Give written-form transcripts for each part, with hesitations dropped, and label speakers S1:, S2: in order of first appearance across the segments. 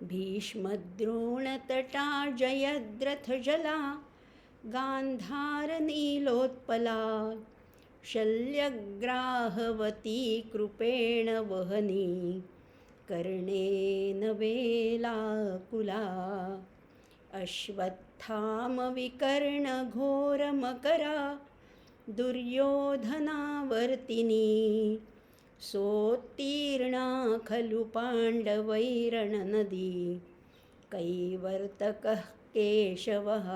S1: भीष्मद्रोणतटा जयद्रथजला गान्धारनीलोत्पला शल्यग्राहवती कृपेण वहनी कर्णेन वेलाकुला अश्वत्थामविकर्णघोरमकरा दुर्योधनावर्तिनी सोत्तीर्णा खलु पाण्डवैरणनदी कैवर्तकः केशवः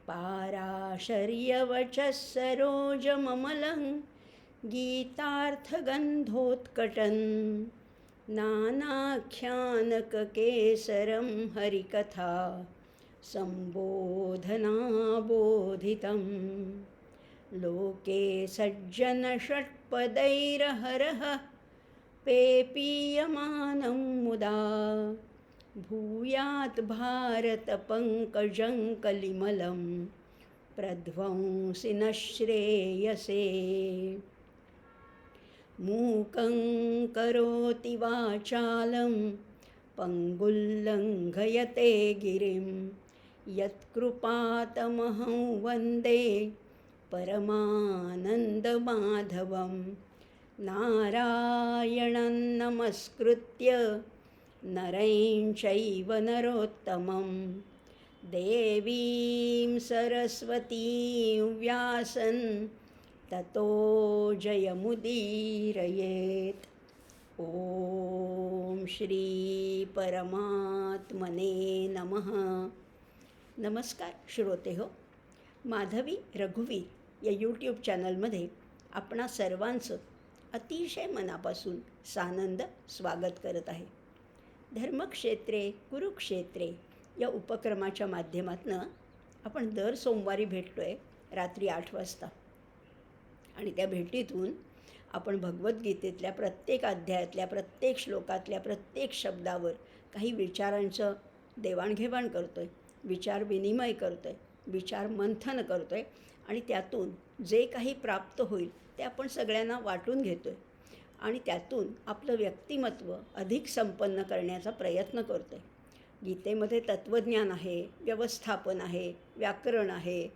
S1: पाराशर्यवचः सरोजममलं गीतार्थगन्धोत्कटन् नानाख्यानककेसरं हरिकथा सम्बोधनाबोधितं लोके सज्जनषट्पदैरहरः पेपीयमानं मुदा भूयात् भारतपङ्कजं कलिमलं प्रध्वंसि न श्रेयसे मूकं करोति वाचालं पङ्गुल्लङ्घयते गिरिं यत्कृपातमहं वन्दे परमानन्दमाधवं नारायणं नमस्कृत्य नरं चैव नरोत्तमं देवीं सरस्वतीं व्यासं ततो जयमुदीरयेत्. ओम श्री परमात्मने नमः. नमस्कार श्रोते हो. माधवी रघुवीर या यूट्यूब चॅनलमध्ये आपणा सर्वांचं अतिशय मनापासून सानंद स्वागत करत आहे. धर्मक्षेत्रे कुरुक्षेत्रे या उपक्रमाच्या माध्यमातून आपण दर सोमवारी भेटतो आहे रात्री 8 वाजता आणि त्या भेटीतून आपण भगवद्गीतेतल्या प्रत्येक अध्यायातल्या प्रत्येक श्लोकातल्या प्रत्येक शब्दावर काही विचारांचं देवाणघेवाण करतो आहे, विचार विनिमय करतो आहे, विचार मंथन करतो आहे आणि त्यातून जे काही प्राप्त होईल ते आपण सगळ्यांना वाटून घेतो आहे आणि त्यातून आपलं व्यक्तिमत्व अधिक संपन्न करण्याचा प्रयत्न करतो आहे. गीतेमध्ये तत्त्वज्ञान आहे, व्यवस्थापन आहे, व्याकरण आहे,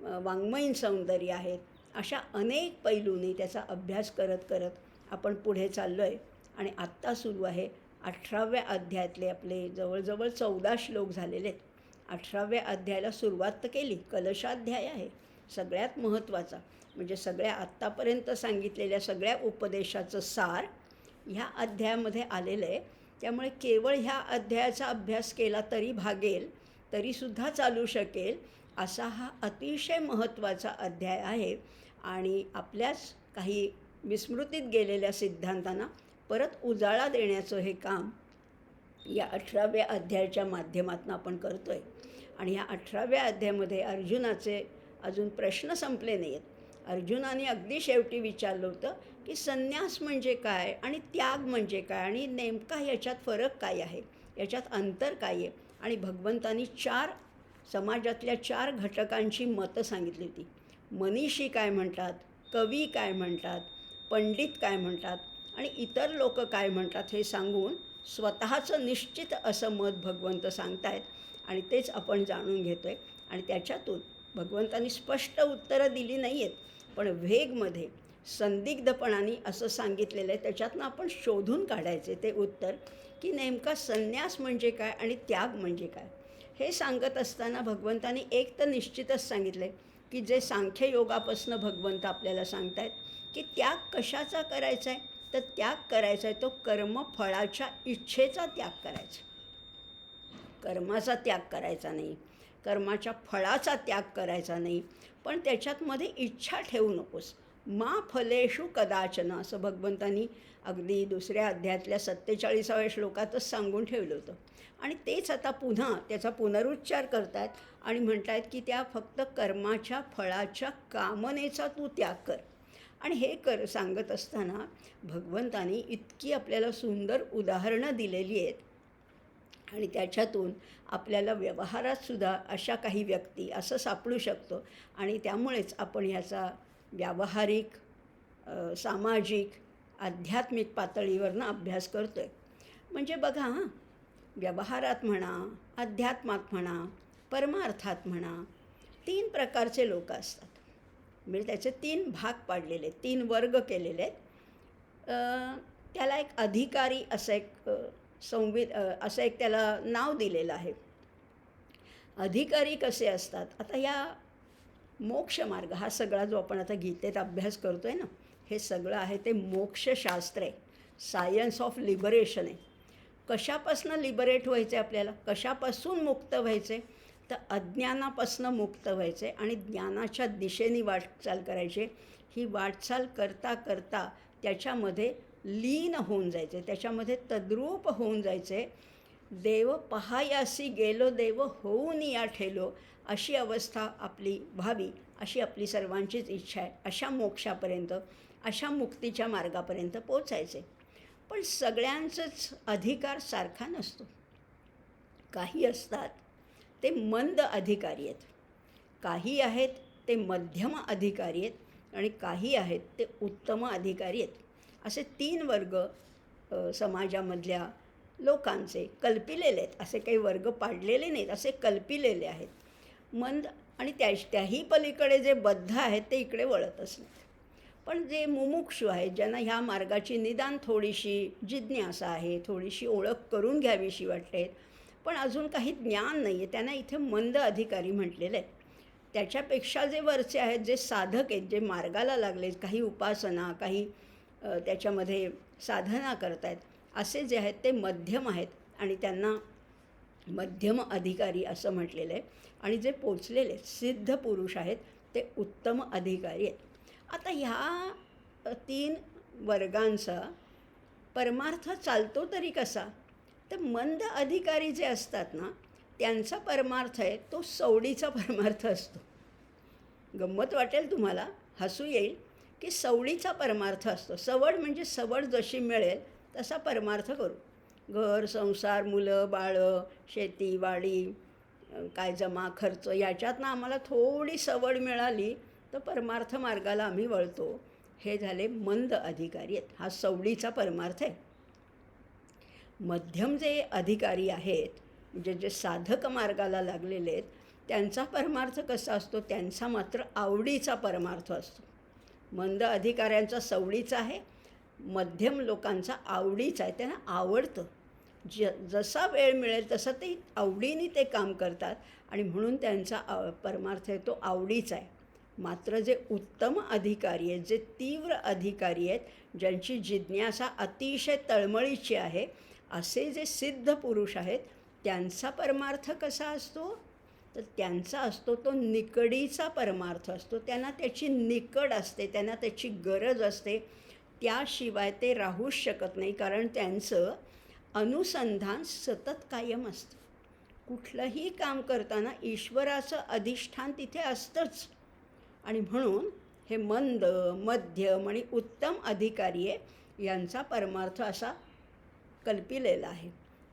S1: वाङ्मयीन सौंदर्य आहे. अशा अनेक पैलूंनी त्याचा अभ्यास करत करत आपण पुढे चाललो आहे आणि आत्ता सुरू आहे 18व्या अध्यायातले आपले जवळजवळ 14 श्लोक झालेले आहेत. 18व्या अध्यायाला सुरुवात तर केली, कलशाध्याय आहे सगळ्यात महत्त्वाचा, म्हणजे सगळ्या आत्तापर्यंत सांगितलेल्या सगळ्या उपदेशाचं सार ह्या अध्यायामध्ये आलेलं आहे. त्यामुळे केवळ ह्या अध्यायाचा अभ्यास केला तरी भागेल, तरीसुद्धा चालू शकेल असा हा अतिशय महत्त्वाचा अध्याय आहे आणि आपल्याच काही विस्मृतीत गेलेल्या सिद्धांतांना परत उजाळा देण्याचं हे काम या 18व्या अध्यायाच्या माध्यमातून आपण करतो आहे. आणि या 18व्या अध्यायामध्ये अर्जुनाचे अजून प्रश्न संपले नाही आहेत. अर्जुनाने अगदी शेवटी विचारलं होतं की संन्यास म्हणजे काय आणि त्याग म्हणजे काय आणि नेमका याच्यात फरक काय आहे, याच्यात अंतर काय आहे. आणि भगवंतांनी समाजातल्या 4 घटकांची मतं सांगितली होती. मनीषी काय म्हणतात, कवी काय म्हणतात, पंडित काय म्हणतात आणि इतर लोक काय म्हणतात हे सांगून स्वतःचं निश्चित असं मत भगवंत सांगतायत आणि तेच आपण जाणून घेतो आहे. आणि त्याच्यातून भगवंतांनी स्पष्ट उत्तरं दिली नाही आहेत, पण वेगमध्ये संदिग्धपणाने असं सांगितलेलं आहे. त्याच्यातनं आपण शोधून काढायचे ते उत्तर की नेमका संन्यास म्हणजे काय आणि त्याग म्हणजे काय. हे सांगत असताना भगवंतांनी एक तर निश्चितच सांगितलं आहे की जे सांख्ययोगापासून भगवंत आपल्याला सांगत आहेत की त्याग कशाचा करायचा आहे, तर त्याग करायचा आहे तो कर्मफळाच्या इच्छेचा त्याग करायचा. कर्माचा त्याग करायचा नाही, कर्माच्या फळाचा त्याग करायचा नाही, पण त्याच्यातमध्ये इच्छा ठेवू नकोस. मा फलेषु कदाचन असं भगवंतांनी अगदी दुसऱ्या अध्यायातल्या 47व्या श्लोकातच सांगून ठेवलं होतं. आणि तेच आता पुन्हा त्याचा पुनरुच्चार करतात आणि म्हणतात की त्या फक्त कर्माच्या फळाच्या कामनेचा तू त्याग कर. आणि हे सांगत असताना भगवंतांनी इतकी आपल्याला सुंदर उदाहरणं दिलेली आहेत आणि त्याच्यातून आपल्याला व्यवहारातसुद्धा अशा काही व्यक्ती असं सापडू शकतो आणि त्यामुळेच आपण ह्याचा व्यावहारिक, सामाजिक, आध्यात्मिक पातळीवरनं अभ्यास करतो आहे. म्हणजे बघा हां, व्यवहारात म्हणा, अध्यात्मात म्हणा, परमार्थात म्हणा, 3 प्रकारचे लोक असतात. म्हणजे त्याचे 3 भाग पाडलेले आहेत, 3 वर्ग केलेले आहेत. त्याला एक अधिकारी असं एक असं एक त्याला नाव दिलेलं आहे. अधिकारी कसे असतात? आता या मोक्षमार्ग हा सगळा जो आपण आता गीतेत अभ्यास करतो आहे ना, हे सगळं आहे ते मोक्षशास्त्र आहे, सायन्स ऑफ लिबरेशन आहे. कशापासून लिबरेट व्हायचं आहे आपल्याला? कशापासून मुक्त व्हायचं आहे? तर अज्ञानापासून मुक्त व्हायचं आहे आणि ज्ञानाच्या दिशेने वाटचाल करायची. ही वाटचाल करता करता त्याच्यामध्ये लीन होऊन जायचे, त्याच्यामध्ये तद्रूप होऊन जायचे. देव पहायासी गेलो देव होऊन या ठेलो, अशी अवस्था आपली व्हावी अशी आपली सर्वांचीच इच्छा आहे. अशा मोक्षापर्यंत, अशा मुक्तीच्या मार्गापर्यंत पोचायचे. पण सगळ्यांचंच अधिकार सारखा नसतो. काही असतात ते मंद अधिकारी आहेत, काही आहेत ते मध्यम अधिकारी आहेत आणि काही आहेत ते उत्तम अधिकारी आहेत. असे 3 वर्ग समाजामधल्या लोकांचे कल्पिलेले आहेत. असे काही वर्ग पाडलेले नाहीत, असे कल्पिलेले आहेत. मंद आणि त्याही पलीकडे जे बद्ध आहेत ते इकडे वळतच नाहीत. पण जे मुमुक्षु आहेत, ज्यांना ह्या मार्गाची निदान थोडीशी जिज्ञासा आहे, थोडीशी ओळख करून घ्यावीशी वाटते, पण अजून काही ज्ञान नाही आहे, त्यांना इथे मंद अधिकारी म्हटलेलं आहे. त्याच्यापेक्षा जे वरचे आहेत, जे साधक आहेत, जे मार्गाला लागले, काही उपासना, काही त्याच्यामध्ये साधना करत आहेत, असे जे आहेत ते मध्यम आहेत आणि त्यांना मध्यम अधिकारी असं म्हटलेलं आहे. आणि जे पोचलेले सिद्ध पुरुष आहेत ते उत्तम अधिकारी आहेत. आता ह्या 3 वर्गांचा परमार्थ चालतो तरी कसा? तर मंद अधिकारी जे असतात ना, त्यांचा परमार्थ आहे तो सवडीचा परमार्थ असतो. गंमत वाटेल तुम्हाला, हसू येईल की सवडीचा परमार्थ असतो. सवड म्हणजे सवड जशी मिळेल तसा परमार्थ करू. घर, संसार, मुलं, बाळं, शेती, वाडी, काय जमा खर्च, याच्यातनं आम्हाला थोडी सवड मिळाली तर परमार्थ मार्गाला आम्ही वळतो. हे झाले मंद अधिकारी आहेत. हा सवडीचा परमार्थ आहे. मध्यम जे अधिकारी आहेत, म्हणजे जे साधक मार्गाला लागलेले आहेत, त्यांचा परमार्थ कसा असतो? त्यांचा मात्र आवडीचा परमार्थ असतो. मंद अधिकाऱ्यांचा सवडीचा आहे, मध्यम लोकांचा आवडीचा आहे. त्यांना आवडतं, जसा वेळ मिळेल तसं ते आवडीने ते काम करतात आणि म्हणून त्यांचा परमार्थ आहे तो आवडीचा आहे. मात्र जे उत्तम अधिकारी आहेत, जे तीव्र अधिकारी आहेत, ज्यांची जिज्ञासा अतिशय तळमळीची आहे, असे जे सिद्ध पुरुष आहेत, त्यांचा परमार्थ कसा असतो? तर त्यांचा असतो तो निकडीचा परमार्थ असतो. त्यांना त्याची निकड असते, त्यांना त्याची गरज असते. त्याशिवाय ते राहूच शकत नाही, कारण त्यांचं अनुसंधान सतत कायम असतं. कुठलंही काम करताना ईश्वराचं अधिष्ठान तिथे असतंच. आणि म्हणून हे मंद, मध्यम आणि उत्तम अधिकारी आहे, यांचा परमार्थ असा कल्पिलेला आहे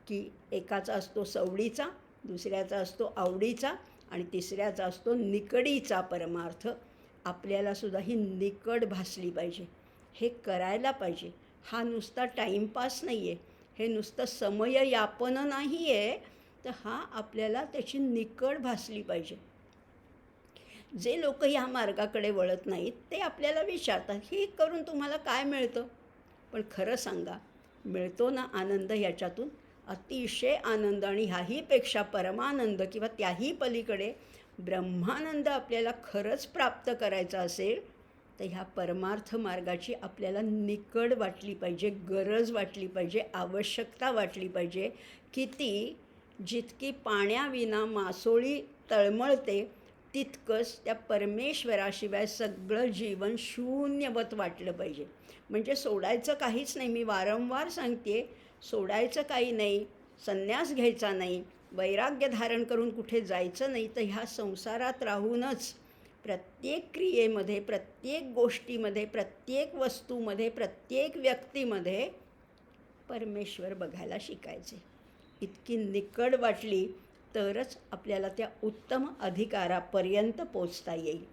S1: की एकाचा असतो सवडीचा, दुसऱ्याचा असतो आवडीचा आणि तिसऱ्याचा असतो निकडीचा परमार्थ. आपल्याला सुद्धा ही निकड भासली पाहिजे, हे करायला पाहिजे. हा नुसता टाईमपास नाही आहे, हे नुसतं समययापन नाही आहे, तर हा आपल्याला त्याची निकड भासली पाहिजे. जे लोक ह्या मार्गाकडे वळत नाहीत ते आपल्याला विचारतात, हे करून तुम्हाला काय मिळतं? पण खरं सांगा, मिळतो ना आनंद ह्याच्यातून? अतिशय आनंद. आणि ह्याहीपेक्षा परमानंद किंवा त्याही पलीकडे ब्रह्मानंद आपल्याला खरंच प्राप्त करायचा असेल तर ह्या परमार्थ मार्गाची आपल्याला निकड वाटली पाहिजे, गरज वाटली पाहिजे, आवश्यकता वाटली पाहिजे. किती? जितकी पाण्याविना मासोळी तळमळते, तितकंच त्या परमेश्वराशिवाय सगळं जीवन शून्यवत वाटलं पाहिजे. म्हणजे सोडायचं काहीच नाही. मी वारंवार सांगते, सोडायचं काही नाही, संन्यास घ्यायचा नाही, वैराग्य धारण करून कुठे जायचं नाही. तर ह्या संसारात राहूनच प्रत्येक क्रियेमध्ये, प्रत्येक गोष्टीमध्ये, प्रत्येक वस्तूमध्ये, प्रत्येक व्यक्तीमध्ये परमेश्वर बघायला शिकायचे. इतकी निकड वाटली तरच आपल्याला त्या उत्तम अधिकारापर्यंत पोचता येईल.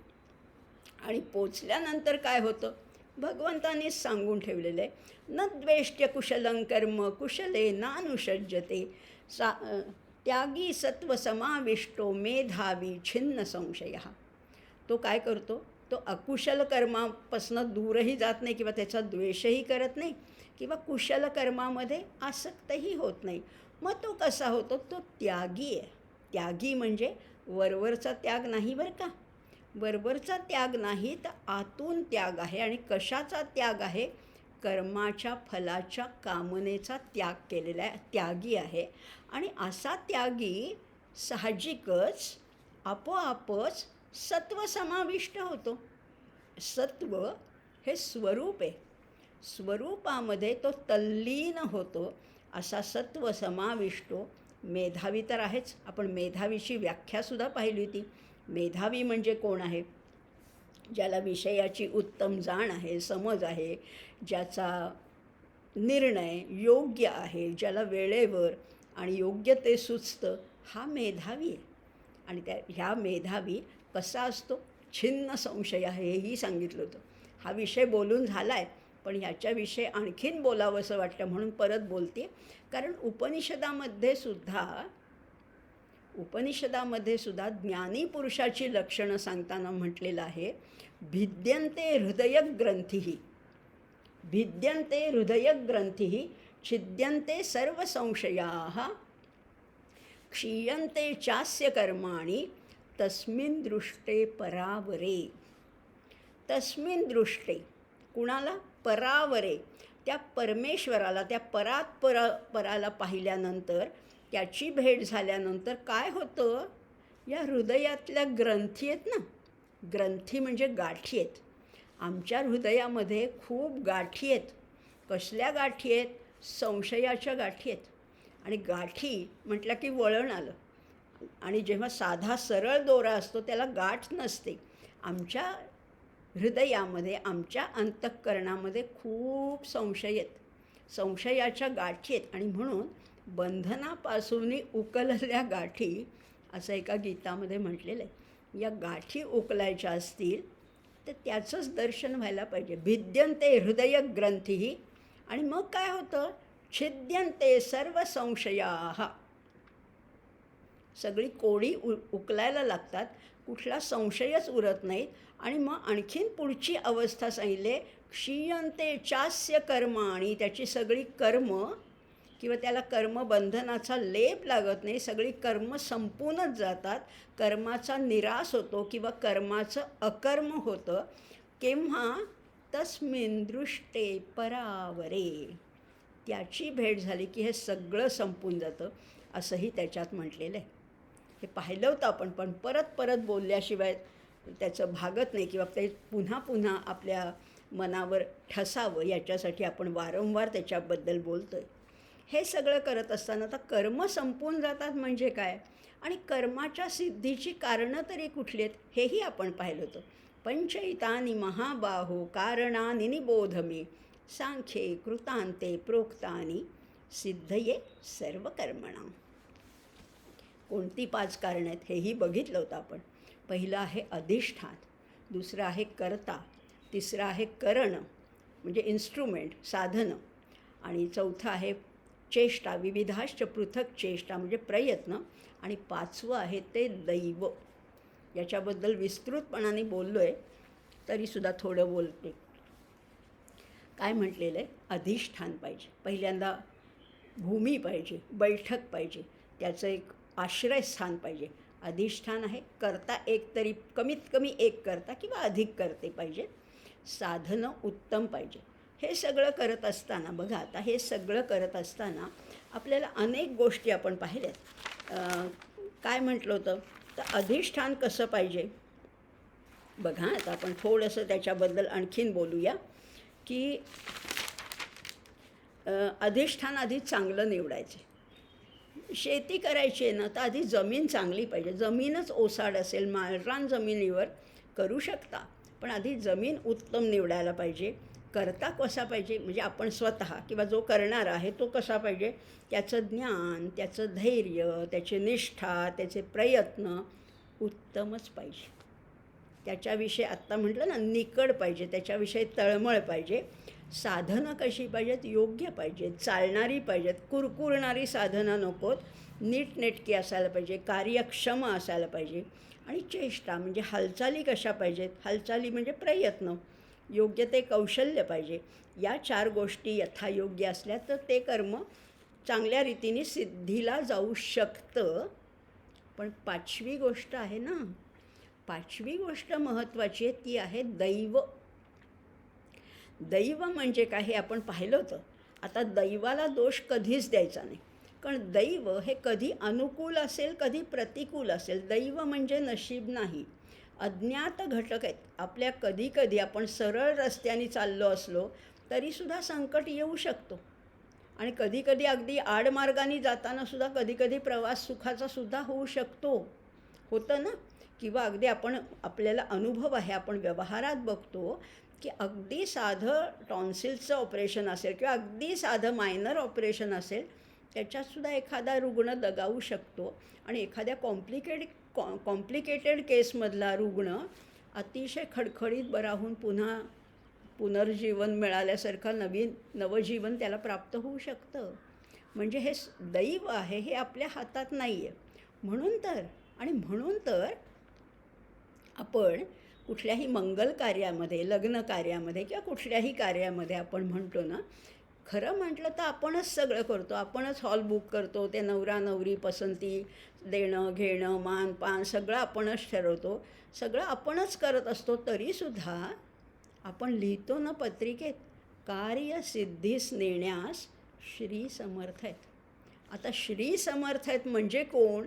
S1: आणि पोचल्यानंतर काय होतं, भगवंतानीच सांगून ठेवलेलं आहे, न द्वेष्ट्य कुशलं कर्म कुशले नानुषज्यते त्यागी सत्वसमाविष्टो मेधावी छिन्न संशय. तो काय करतो, तो अकुशल कर्मापासून दूरही जात नाही किंवा त्याचा द्वेषही करत नाही किंवा कुशल कर्मामध्ये आसक्तही होत नाही. मग तो कसा होतो, तो त्यागी आहे. त्यागी म्हणजे वरवरचा त्याग नाही बरं का, वरवरचा त्याग नाही, तर आतून त्याग आहे. आणि कशाचा त्याग आहे, कर्माच्या फलाच्या कामनेचा त्याग केलेला आहे, त्यागी आहे. आणि असा त्यागी साहजिकच आपोआपच सत्व समाविष्ट होतो. सत्व हे स्वरूप आहे, स्वरूपामध्ये तो तल्लीन होतो. असा सत्व समाविष्टो. मेधावी तर आहेच, आपण मेधावीची व्याख्यासुद्धा पाहिली होती. मेधावी म्हणजे कोण आहे, ज्याला विषयाची उत्तम जाण आहे, समज आहे, ज्याचा निर्णय योग्य आहे, ज्याला वेळेवर आणि योग्य ते सुचतं, हा मेधावी आहे. आणि ह्या मेधावी कसा असतो, छिन्न संशय आहे, हेही सांगितलं होतं. हा विषय बोलून झाला आहे, पण ह्याच्याविषयी आणखीन बोलावंसं वाटतं म्हणून परत बोलते. कारण उपनिषदामध्ये सुद्धा ज्ञानी पुरुषाची लक्षणं सांगताना म्हटलेलं आहे, भिद्यन्ते हृदयग्रंथी, भिद्यन्ते हृदयग्रंथी, छिद्यन्ते सर्व संशयाः, क्षीयन्ते चास्य कर्माणि तस्मिन् दृष्टे परावरे. तस्मिन् दृष्टे, कुणाला, परावरे, त्या परमेश्वराला, त्या पराला पाहिल्यानंतर, त्याची भेट झाल्यानंतर काय होतं, या हृदयातल्या ग्रंथी आहेत ना, ग्रंथी म्हणजे गाठी आहेत. आमच्या हृदयामध्ये खूप गाठी आहेत. कसल्या गाठी आहेत, संशयाच्या गाठी आहेत. आणि गाठी म्हटलं की वळण आलं. आणि जेव्हा साधा सरळ दोरा असतो त्याला गाठ नसते. आमच्या हृदयामध्ये, आमच्या अंतःकरणामध्ये खूप संशय आहेत, संशयाच्या गाठी आहेत. आणि म्हणून बंधनापासून उकलल्या गाठी, असं एका गीतामध्ये म्हटलेलं आहे. या गाठी उकलायच्या असतील तर त्याचंच दर्शन व्हायला पाहिजे. भिद्यन्ते हृदयग्रंथी. आणि मग काय होतं, छिद्यन्ते सर्व संशयाः, सगळी कोडी उकलायला लागतात, कुठला संशयच उरत नाहीत. आणि मग आणखीन पुढची अवस्था सांगितले, क्षीयन्ते चास्य कर्माणि, त्याची सगळी कर्म किंवा त्याला कर्मबंधनाचा लेप लागत नाही, सगळी कर्म संपूनच जातात, कर्माचा निराश होतो किंवा कर्माचं अकर्म होतं. केव्हा, तस्मिन् दृष्टे परावरे, त्याची भेट झाली की हे सगळं संपून जातं, असंही त्याच्यात म्हटलेलं आहे. हे पाहिलं होतं आपण, पण परत परत बोलल्याशिवाय त्याचं भागत नाही किंवा ते पुन्हा पुन्हा आपल्या मनावर ठसावं याच्यासाठी आपण वारंवार त्याच्याबद्दल बोलतो आहे. हे सगळं करत असताना आता कर्म संपून जातात म्हणजे काय, आणि कर्माच्या सिद्धीची कारणं तरी कुठली आहेत हेही आपण पाहिलं होतं. पंचैतानि महाबाहो कारणानि निबोध मे, सांख्ये कृतांते प्रोक्तानि सिद्धये सर्व कर्मणां. कोणती 5 कारणं आहेत हेही बघितलं होतं आपण. पहिलं आहे अधिष्ठान, दुसरं आहे कर्ता, तिसरं आहे करण म्हणजे इन्स्ट्रुमेंट, साधनं, आणि चौथं आहे चेष्टा, विविधाश्च पृथक चेष्टा म्हणजे प्रयत्न, आणि 5वं आहे ते दैव. याच्याबद्दल विस्तृतपणाने बोललो आहे, तरीसुद्धा थोडं बोलते. काय म्हटलेलं आहे, अधिष्ठान पाहिजे, पहिल्यांदा भूमी पाहिजे, बैठक पाहिजे, त्याचं एक आश्रयस्थान पाहिजे. अधिष्ठान आहे, करता एक तरी, कमीत कमी एक करता किंवा अधिक करते पाहिजे, साधनं उत्तम पाहिजे. हे सगळं करत असताना बघा, आता हे सगळं करत असताना आपल्याला अनेक गोष्टी आपण पाहिल्यात. काय म्हटलं होतं, तर अधिष्ठान कसं पाहिजे बघा. आता आपण थोडंसं त्याच्याबद्दल आणखीन बोलूया की अधिष्ठान आधी चांगलं निवडायचे. शेती करायची आहे ना, तर आधी जमीन चांगली पाहिजे. जमीनच ओसाड असेल, माळरान जमिनीवर करू शकता, पण आधी जमीन उत्तम निवडायला पाहिजे. करता कसा पाहिजे, म्हणजे आपण स्वतः किंवा जो करणारा आहे तो कसा पाहिजे, त्याचं ज्ञान, त्याचं धैर्य, त्याची निष्ठा, त्याचे प्रयत्न उत्तमच पाहिजे. त्याच्याविषयी आत्ता म्हटलं ना निकड पाहिजे, त्याच्याविषयी तळमळ पाहिजे. साधनं कशी पाहिजेत? योग्य पाहिजेत, चालणारी पाहिजेत, कुरकुरणारी साधनं नकोत, नीटनेटकी असायला पाहिजे, कार्यक्षम असायला पाहिजे. आणि चेष्टा म्हणजे हालचाली कशा पाहिजेत? हालचाली म्हणजे प्रयत्न, योग्य ते कौशल्य पाहिजे. या 4 गोष्टी यथायोग्य असल्या तर ते कर्म चांगल्या रीतीने सिद्धीला जाऊ शकतं. पण 5वी गोष्ट आहे ना, 5वी गोष्ट महत्त्वाची आहे, ती आहे दैव. दैव म्हणजे काय हे आपण पाहिलं होतं. आता दैवाला दोष कधीच द्यायचा नाही, कारण दैव हे कधी अनुकूल असेल, कधी प्रतिकूल असेल. दैव म्हणजे नशीब नाही, अज्ञात घटक आहेत आपल्या. कधी कधी आपण सरळ रस्त्याने चाललो असलो तरीसुद्धा संकट येऊ शकतो. आणि कधीकधी अगदी आडमार्गाने जाताना सुद्धा कधीकधी प्रवास सुखाचा सुद्धा होऊ शकतो, होतं ना. किंवा अगदी आपल्याला अनुभव आहे, आपण व्यवहारात बघतो की अगदी साधं टॉन्सिल्सचं ऑपरेशन असेल किंवा अगदी साधं मायनर ऑपरेशन असेल, त्याच्यातसुद्धा एखादा रुग्ण दगावू शकतो. आणि एखाद्या कॉम्प्लिकेटेड केसमधला रुग्ण अतिशय खडखडीत बरा होऊन पुन्हा पुनर्जीवन मिळाल्यासारखं नवजीवन त्याला प्राप्त होऊ शकतं. म्हणजे हे दैव आहे, हे आपल्या हातात नाही आहे. म्हणून तर आपण कुठल्याही मंगल कार्यामध्ये, लग्न कार्यामध्ये किंवा कुठल्याही कार्यामध्ये आपण म्हणतो ना, खरं म्हटलं तर आपणच सगळं करतो. आपणच हॉल बुक करतो, ते नवरा नवरी पसंती देणं घेणं मान पान सगळं आपणच ठरवतो, सगळं आपणच करत असतो. तरीसुद्धा आपण लिहितो ना पत्रिकेत, कार्यसिद्धीस नेण्यास श्री समर्थ आहेत. आता श्री समर्थ आहेत म्हणजे कोण?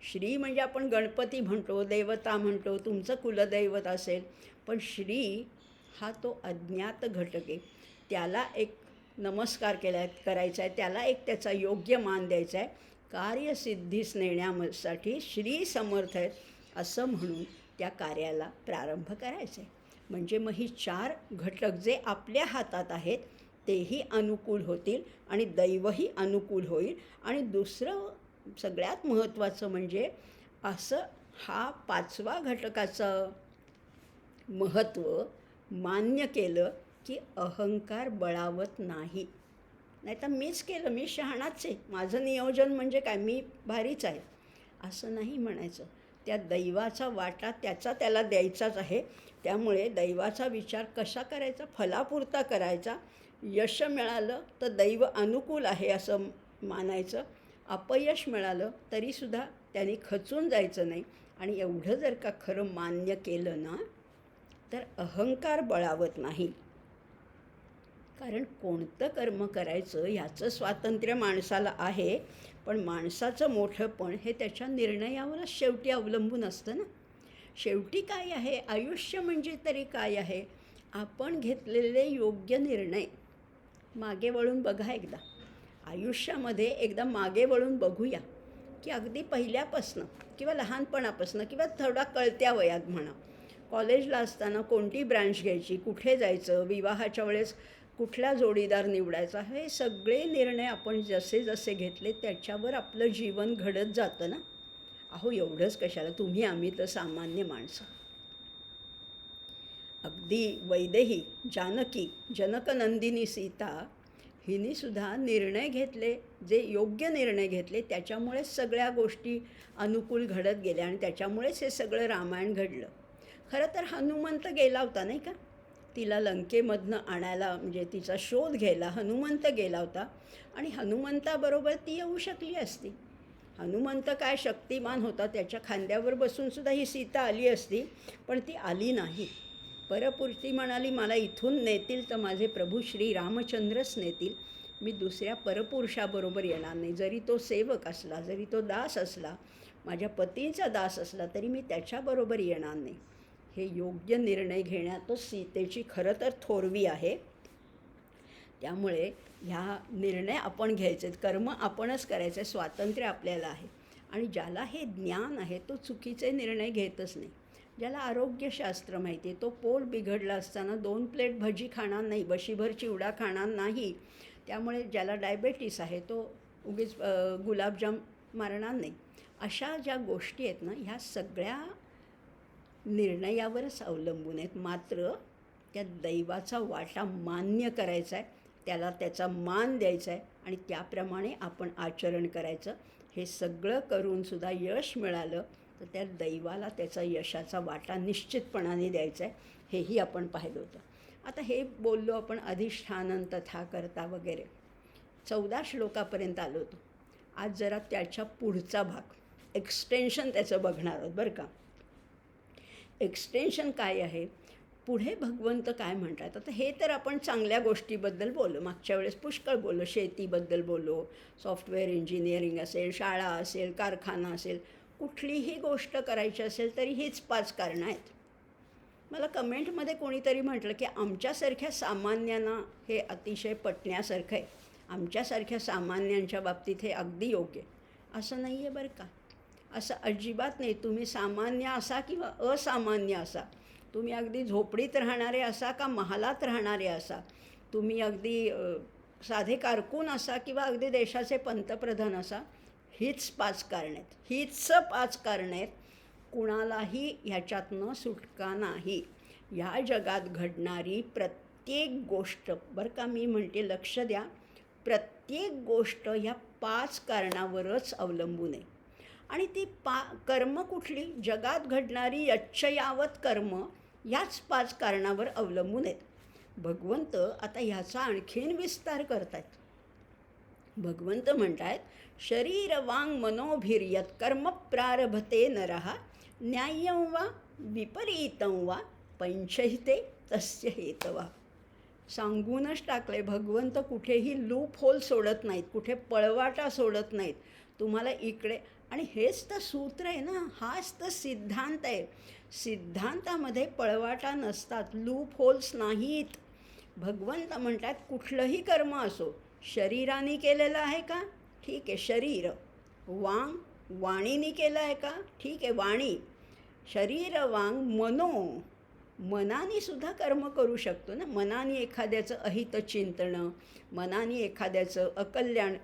S1: श्री म्हणजे आपण गणपती म्हणतो, देवता म्हणतो, तुमचं कुलदैवत असेल. पण श्री हा तो अज्ञात घटक आहे. त्याला एक नमस्कार करायचा आहे, त्याला एक त्याचा योग्य मान द्यायचा आहे. कार्यसिद्धीस नेण्यासाठी श्री समर्थ आहेत असं म्हणून त्या कार्याला प्रारंभ करायचा आहे. म्हणजे मग ही 4 घटक जे आपल्या हातात आहेत तेही अनुकूल होतील आणि दैवही अनुकूल होईल. आणि दुसरं सगळ्यात महत्त्वाचं म्हणजे असं हा 5वा घटकाचं महत्त्व मान्य केलं की अहंकार बळावत नाही. नाही तर मीच केलं, मी शहाणाच आहे, माझं नियोजन म्हणजे काय, मी भारीच आहे, असं नाही म्हणायचं. त्या दैवाचा वाटा त्याला द्यायचाच आहे. त्यामुळे दैवाचा विचार कसा करायचा? फलापुरता करायचा. यश मिळालं तर दैव अनुकूल आहे असं मानायचं. अपयश मिळालं तरीसुद्धा त्यांनी खचून जायचं नाही. आणि एवढं जर का खरं मान्य केलं ना, तर अहंकार बळावत नाही. कारण कोणतं कर्म करायचं ह्याचं स्वातंत्र्य माणसाला आहे, पण माणसाचं मोठंपण हे त्याच्या निर्णयावरच शेवटी अवलंबून असतं ना. शेवटी काय आहे आयुष्य म्हणजे तरी काय आहे? आपण घेतलेले योग्य निर्णय. मागे वळून बघा एकदा, आयुष्यामध्ये एकदा मागे वळून बघूया की अगदी पहिल्यापासनं किंवा लहानपणापासनं किंवा थोडा कळत्या वयात म्हणा, कॉलेजला असताना कोणती ब्रँच घ्यायची, कुठे जायचं, विवाहाच्या वेळेस कुठला जोडीदार निवडायचा, हे सगळे निर्णय आपण जसे जसे घेतले त्याच्यावर आपलं जीवन घडत जातं ना. अहो एवढंच कशाला, तुम्ही आम्ही तर सामान्य माणसं. अगदी वैदेही, जानकी, जनकनंदिनी सीता हिनीसुद्धा निर्णय घेतले, जे योग्य निर्णय घेतले त्याच्यामुळेच सगळ्या गोष्टी अनुकूल घडत गेल्या आणि त्याच्यामुळेच हे सगळं रामायण घडलं. खरं तर हनुमंत गेला होता नाही का, तिला लंकेमधनं आणायला, म्हणजे तिचा शोध घ्यायला हनुमंत गेला होता. आणि हनुमंताबरोबर ती येऊ शकली असती. हनुमंत काय शक्तिमान होता, त्याच्या खांद्यावर बसूनसुद्धा ही सीता आली असती, पण ती आली नाही. परपुरुषी म्हणाली, मला इथून नेतील तर माझे प्रभू श्री रामचंद्रच नेतील, मी दुसऱ्या परपुरुषाबरोबर येणार नाही. जरी तो सेवक असला, जरी तो दास असला, माझ्या पतीचा दास असला, तरी मी त्याच्याबरोबर येणार नाही. हे योग्य निर्णय घेण्यातच सीतेची खरं तर थोरवी आहे. त्यामुळे ह्या निर्णय आपण घ्यायचे, कर्म आपणच करायचे, स्वातंत्र्य आपल्याला आहे. आणि ज्याला हे ज्ञान आहे तो चुकीचे निर्णय घेतच नाही. ज्याला आरोग्यशास्त्र माहिती आहे तो पोट बिघडलं असताना 2 प्लेट भजी खाणार नाही, बशीभर चिवडा खाणार नाही. त्यामुळे ज्याला डायबेटीस आहे तो उगीच गुलाबजाम मारणार नाही. अशा ज्या गोष्टी आहेत ना, ह्या सगळ्या निर्णयावरच अवलंबून आहेत. मात्र त्या दैवाचा वाटा मान्य करायचा आहे, त्याला त्याचा मान द्यायचा आहे आणि त्याप्रमाणे आपण आचरण करायचं. हे सगळं करूनसुद्धा यश मिळालं तर त्या दैवाला त्याचा यशाचा वाटा निश्चितपणाने द्यायचा आहे, हेही आपण पाहिलं होतं. आता हे बोललो आपण अधिष्ठानं तथा करता वगैरे, 14 श्लोकापर्यंत आलो होतो. आज जरा त्याच्या पुढचा भाग, एक्सटेन्शन त्याचं बघणार आहोत बरं का. एक्सटेन्शन काय आहे, पुढे भगवंत काय म्हणतात. आता हे तर आपण चांगल्या गोष्टीबद्दल बोललो, मागच्या वेळेस पुष्कळ बोललो, शेतीबद्दल बोललो, सॉफ्टवेअर इंजिनिअरिंग असेल, शाळा असेल, कारखाना असेल, कुठलीही गोष्ट करायची असेल तरी हीच 5 कारणं आहेत. मला कमेंटमध्ये कोणीतरी म्हटलं की आमच्यासारख्या सामान्यांना हे अतिशय पटण्यासारखं आहे, आमच्यासारख्या सामान्यांच्या बाबतीत हे अगदी योग्य आहे. असं नाही आहे बरं का, असं अजिबात नाही. तुम्ही सामान्य असा किंवा असामान्य असा, तुम्ही अगदी झोपडीत राहणारे असा का महालात राहणारे असा, तुम्ही अगदी साधे कारकून असा किंवा अगदी देशाचे पंतप्रधान असा, हीच 5 कारणं आहेत. हीच 5 कारणं आहेत. कुणालाही ह्याच्यातनं सुटका नाही. ह्या जगात घडणारी प्रत्येक गोष्ट बरं का, मी म्हणते लक्ष द्या, प्रत्येक गोष्ट ह्या 5 कारणावरच अवलंबून आहे. आणि ती कर्म कुठली, जगात घडणारी यच्चयावत कर्म याच 5 कारणावर अवलंबून आहेत. भगवंत आता ह्याचा आणखीन विस्तार करत आहेत. भगवंत म्हणत आहेत, शरीर वांग मनोभिर्यत कर्म प्रारभते नरः न्याय्यं वा विपरीतं वा पंचहिते तस्य हेतवा. सांगूनच टाकले भगवंत, कुठेही लूप होल सोडत नाहीत, कुठे पळवाटा सोडत नाहीत. तुम्हाला इकडे, आणि हेच तर सूत्र आहे ना, हाच तर सिद्धांत आहे. सिद्धांतामध्ये पळवाटा नसतात, लूप होल्स नाहीत. भगवंत म्हणतात कुठलंही कर्म असो, शरीराने केलेलं आहे का, ठीक आहे शरीर. वांग, वाणीने केलं आहे का, ठीक आहे वाणी. शरीर वांग मनो, मनाने सुद्धा कर्म करू शकतो ना. मनाने एखाद्याचं अहित चिंतणं, मनाने एखाद्याचं अकल्याण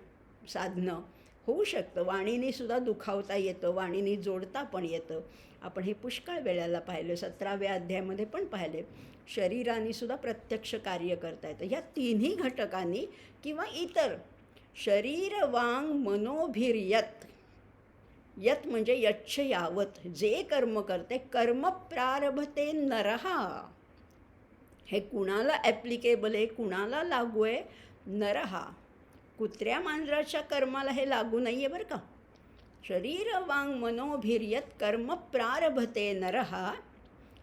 S1: साधणं होऊ शकतं. वाणीने सुद्धा दुखावता येतं, वाणीने जोडता पण येतं. आपण हे पुष्कळ वेळेला पाहिलं, 17व्या अध्यायामध्ये पण पाहिले. शरीराने सुद्धा प्रत्यक्ष कार्य करता येतं. ह्या तिन्ही घटकांनी किंवा इतर, शरीर वांग मनोभिर्यत, यत म्हणजे यच्छ यावत, जे कर्म करते, कर्म प्रारभते नरः. हे कुणाला ॲप्लिकेबल आहे, कुणाला लागू आहे, नरः. कुत्र्या मांजराच्या कर्माला हे लागू नाही आहे बरं का. शरीर वांग मनोभिर्यत कर्म प्रारभते नरः.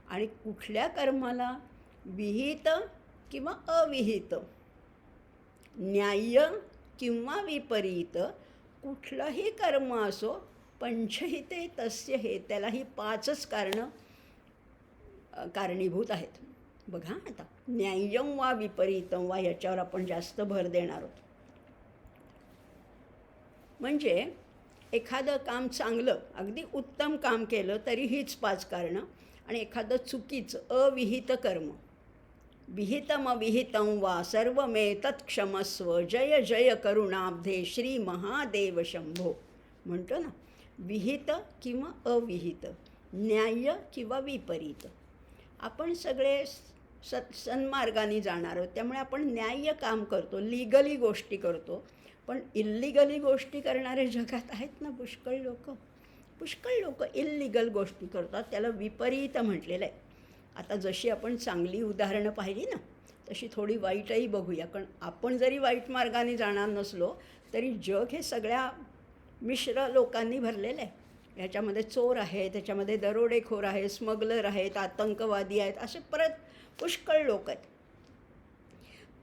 S1: आणि कुठल्या कर्माला, विहित किंवा अविहित, न्याय्य किंवा विपरीत, कुठलंही कर्म असो, पंचहिते तस्य हे, त्याला ही 5च कारणं कारणीभूत आहेत. बघा आता, न्याय्यं वा विपरीतं वा, याच्यावर आपण जास्त भर देणार आहोत. म्हणजे एखादं काम चांगलं, अगदी उत्तम काम केलं तरी हीच 5 कारणं. आणि एखादं चुकीचं अविहित कर्म, विहितमविहितं वा सर्वमे तत्क्षमस्व जय जय करुणाब्धे श्री महादेव शंभो. म्हणतो ना, विहित किंवा अविहित, न्याय्य किंवा विपरीत. आपण सगळे सन्मार्गाने जाणार आहोत, त्यामुळे आपण न्याय्य काम करतो, लिगली गोष्टी करतो. पण इल्लिगली गोष्टी करणारे जगात आहेत ना पुष्कळ लोक. पुष्कळ लोक इल्लिगल गोष्टी करतात, त्याला विपरीत म्हटलेलं आहे. आता जशी आपण चांगली उदाहरणं पाहिली ना, तशी थोडी वाईटही बघूया. कारण आपण जरी वाईट मार्गाने जाणार नसलो तरी जग हे सगळ्या मिश्र लोकांनी भरलेलं आहे. ह्याच्यामध्ये चोर आहे, त्याच्यामध्ये दरोडेखोर आहे, स्मगलर आहेत, आतंकवादी आहेत, असे परत पुष्कळ लोक आहेत.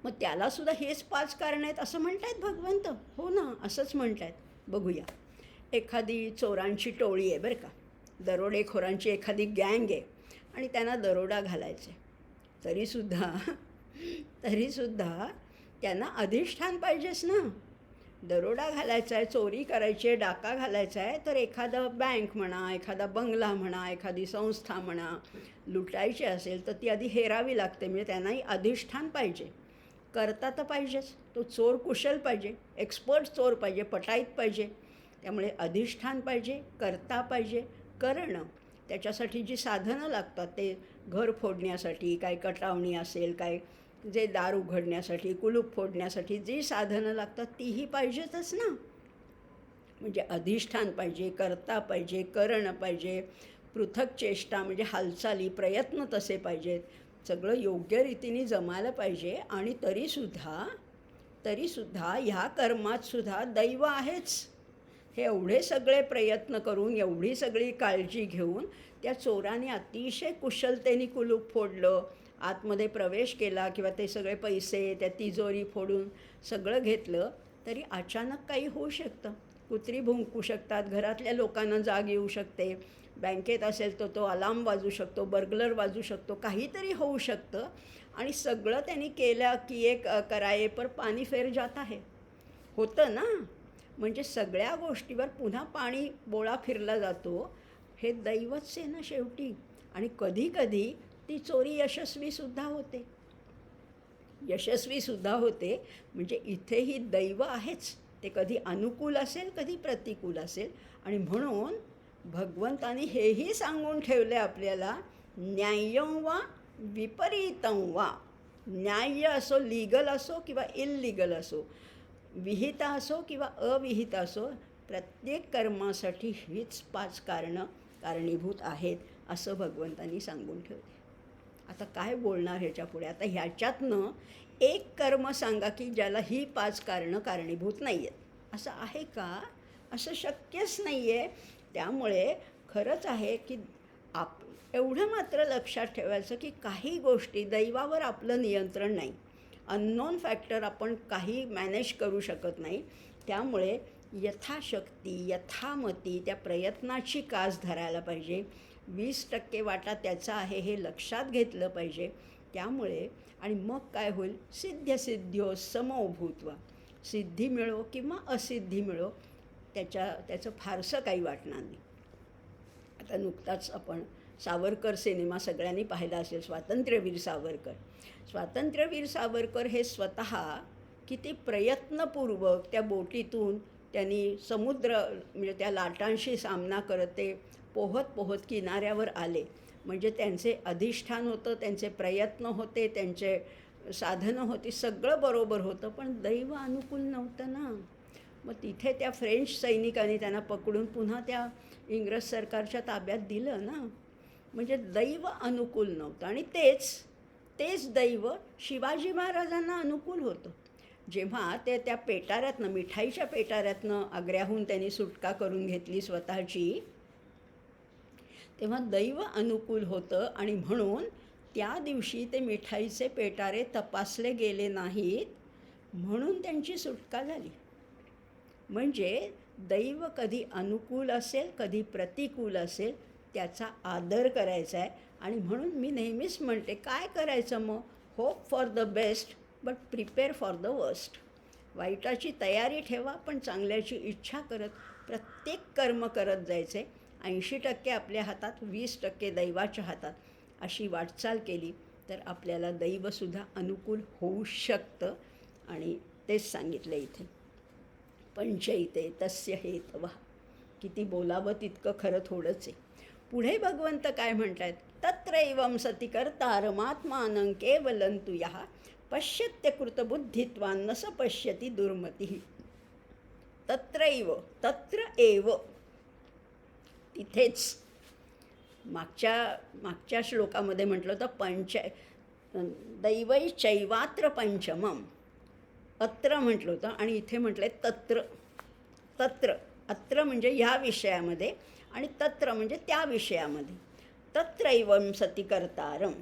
S1: मग त्यालासुद्धा हेच 5 कारणं आहेत असं म्हणत आहेत भगवंत. हो ना, असंच म्हणत आहेत. बघूया, एखादी चोरांची टोळी आहे बरं का, दरोडेखोरांची एखादी गँग आहे आणि त्यांना दरोडा घालायचा आहे. तरीसुद्धा त्यांना अधिष्ठान पाहिजेच ना. दरोडा घालायचा आहे, चोरी करायची आहे, डाका घालायचा आहे, तर एखादं बँक म्हणा, एखादा बंगला म्हणा, एखादी संस्था म्हणा लुटायची असेल तर ती आधी हेरावी लागते. म्हणजे त्यांनाही अधिष्ठान पाहिजे, करता तर पाहिजेच. तो चोर कुशल पाहिजे, एक्सपर्ट चोर पाहिजे, पटाईत पाहिजे. त्यामुळे अधिष्ठान पाहिजे, करता पाहिजे. करणं त्याच्यासाठी जी साधनं लागतात ते घर फोडण्यासाठी, काय कटावणी असेल, काय जे दार उघडण्यासाठी, कुलूप फोडण्यासाठी जी साधनं लागतात तीही पाहिजेतच ना. म्हणजे अधिष्ठान पाहिजे, कर्ता पाहिजे, करणं पाहिजे, पृथक चेष्टा म्हणजे हालचाली, प्रयत्न तसे पाहिजेत. सगळं योग्य रीतीने जमायला पाहिजे. आणि तरीसुद्धा ह्या कर्मातसुद्धा दैव आहेच. हे एवढे सगळे प्रयत्न करून, एवढी सगळी काळजी घेऊन त्या चोराने अतिशय कुशलतेने कुलूप फोडलं, आतमध्ये प्रवेश केला किंवा ते सगळे पैसे, त्या तिजोरी फोडून सगळं घेतलं, तरी अचानक काही होऊ शकतं. कुत्री भुंकू शकतात, घरातल्या लोकांना जाग येऊ शकते, बँकेत असेल तर तो अलार्म वाजू शकतो, बर्गलर वाजू शकतो, काहीतरी होऊ शकतं. आणि सगळं त्यांनी केलं की एक कराये पर पाणी फेर जात आहे, होतं ना. म्हणजे सगळ्या गोष्टीवर पुन्हा पाणी बोळा फिरला जातो. हे दैवच आहे ना शेवटी. आणि कधीकधी ती चोरी यशस्वीसुद्धा होते. म्हणजे इथेही दैव आहेच. ते कधी अनुकूल असेल, कधी प्रतिकूल असेल. आणि म्हणून भगवंतानी हेही सांगून ठेवले आपल्याला, न्याय्यं वा विपरीतं वा. न्याय्य असो, लीगल असो किंवा इल्लीगल असो, विहिता असो किंवा अविहिता असो, प्रत्येक कर्मासाठी हीच 5 कारणं कारणीभूत आहेत असं भगवंतानी सांगून ठेवले. आता काय बोलणार ह्याच्या पुढे? आता ह्याच्यातनं एक कर्म सांगा की ज्याला ही 5 कारणं कारणीभूत नाही आहेत. असं आहे का? असं शक्यच नाही आहे. त्यामुळे खरंच आहे की एवढं मात्र लक्षात ठेवायचं की काही गोष्टी दैवावर आपलं नियंत्रण नाही. अननोन फॅक्टर आपण काही मॅनेज करू शकत नाही. त्यामुळे यथाशक्ती, यथामती त्या प्रयत्नाची कास धरायला पाहिजे. 20% वाटा त्याचा आहे हे लक्षात घेतलं पाहिजे. त्यामुळे आणि मग काय होईल? सिद्ध्यसिद्ध्यो समो भूत्वा. सिद्धी मिळो किंवा असिद्धी मिळो, त्याचं फारसं काही वाटणार नाही. आता नुकताच आपण सावरकर सिनेमा सगळ्यांनी पाहिला असेल, स्वातंत्र्यवीर सावरकर. स्वातंत्र्यवीर सावरकर हे स्वतः किती प्रयत्नपूर्वक त्या बोटीतून त्यांनी समुद्र म्हणजे त्या लाटांशी सामना करत ते पोहत किनाऱ्यावर आले. म्हणजे त्यांचे अधिष्ठान होतं, त्यांचे प्रयत्न होते, त्यांचे साधनं होती, सगळं बरोबर होतं, पण दैव अनुकूल नव्हतं ना. मग तिथे त्या फ्रेंच सैनिकांनी त्यांना पकडून पुन्हा त्या इंग्रज सरकारच्या ताब्यात दिलं ना. म्हणजे दैव अनुकूल नव्हतं. आणि तेच दैव शिवाजी महाराजांना अनुकूल होतं. जेव्हा ते त्या पेटाऱ्यातनं, मिठाईच्या पेटाऱ्यातनं आग्र्याहून त्यांनी सुटका करून घेतली स्वतःची, तेव्हा दैव अनुकूल होतं. आणि म्हणून त्या दिवशी ते मिठाईचे पेटारे तपासले गेले नाहीत, म्हणून त्यांची सुटका झाली. म्हणजे दैव कधी अनुकूल असेल, कधी प्रतिकूल असेल, त्याचा आदर करायचा आहे. आणि म्हणून मी नेहमीच म्हणते, काय करायचं मग? Hope for the best but prepare for the worst. वाईटाची तयारी ठेवा, पण चांगल्याची इच्छा करत प्रत्येक कर्म करत जायचे. 80% आपल्या हातात, 20% दैवाच्या हातात. अशी वाटचाल केली तर आपल्याला दैवसुद्धा अनुकूल होऊ शकतं. आणि तेच सांगितलं इथे, पंचैते तस्य हेतवः. किती बोलावं तितकं खरं थोडंच आहे. पुढे भगवंत काय म्हणतात? तत्रैवं सति कर्तारमात्मानं केवलं तु यः पश्यत्य कृतबुद्धित्वान्न स पश्यति दुर्मतिः. तत्र एव, तिथेच. मागच्या श्लोकामध्ये म्हटलं होतं दैवैचैवात्र पंचमम, अत्र म्हटलं होतं. आणि इथे म्हटलं आहे तत्र. अत्र म्हणजे ह्या विषयामध्ये आणि तत्र म्हणजे त्या विषयामध्ये. तत्रैवं सति कर्तारम.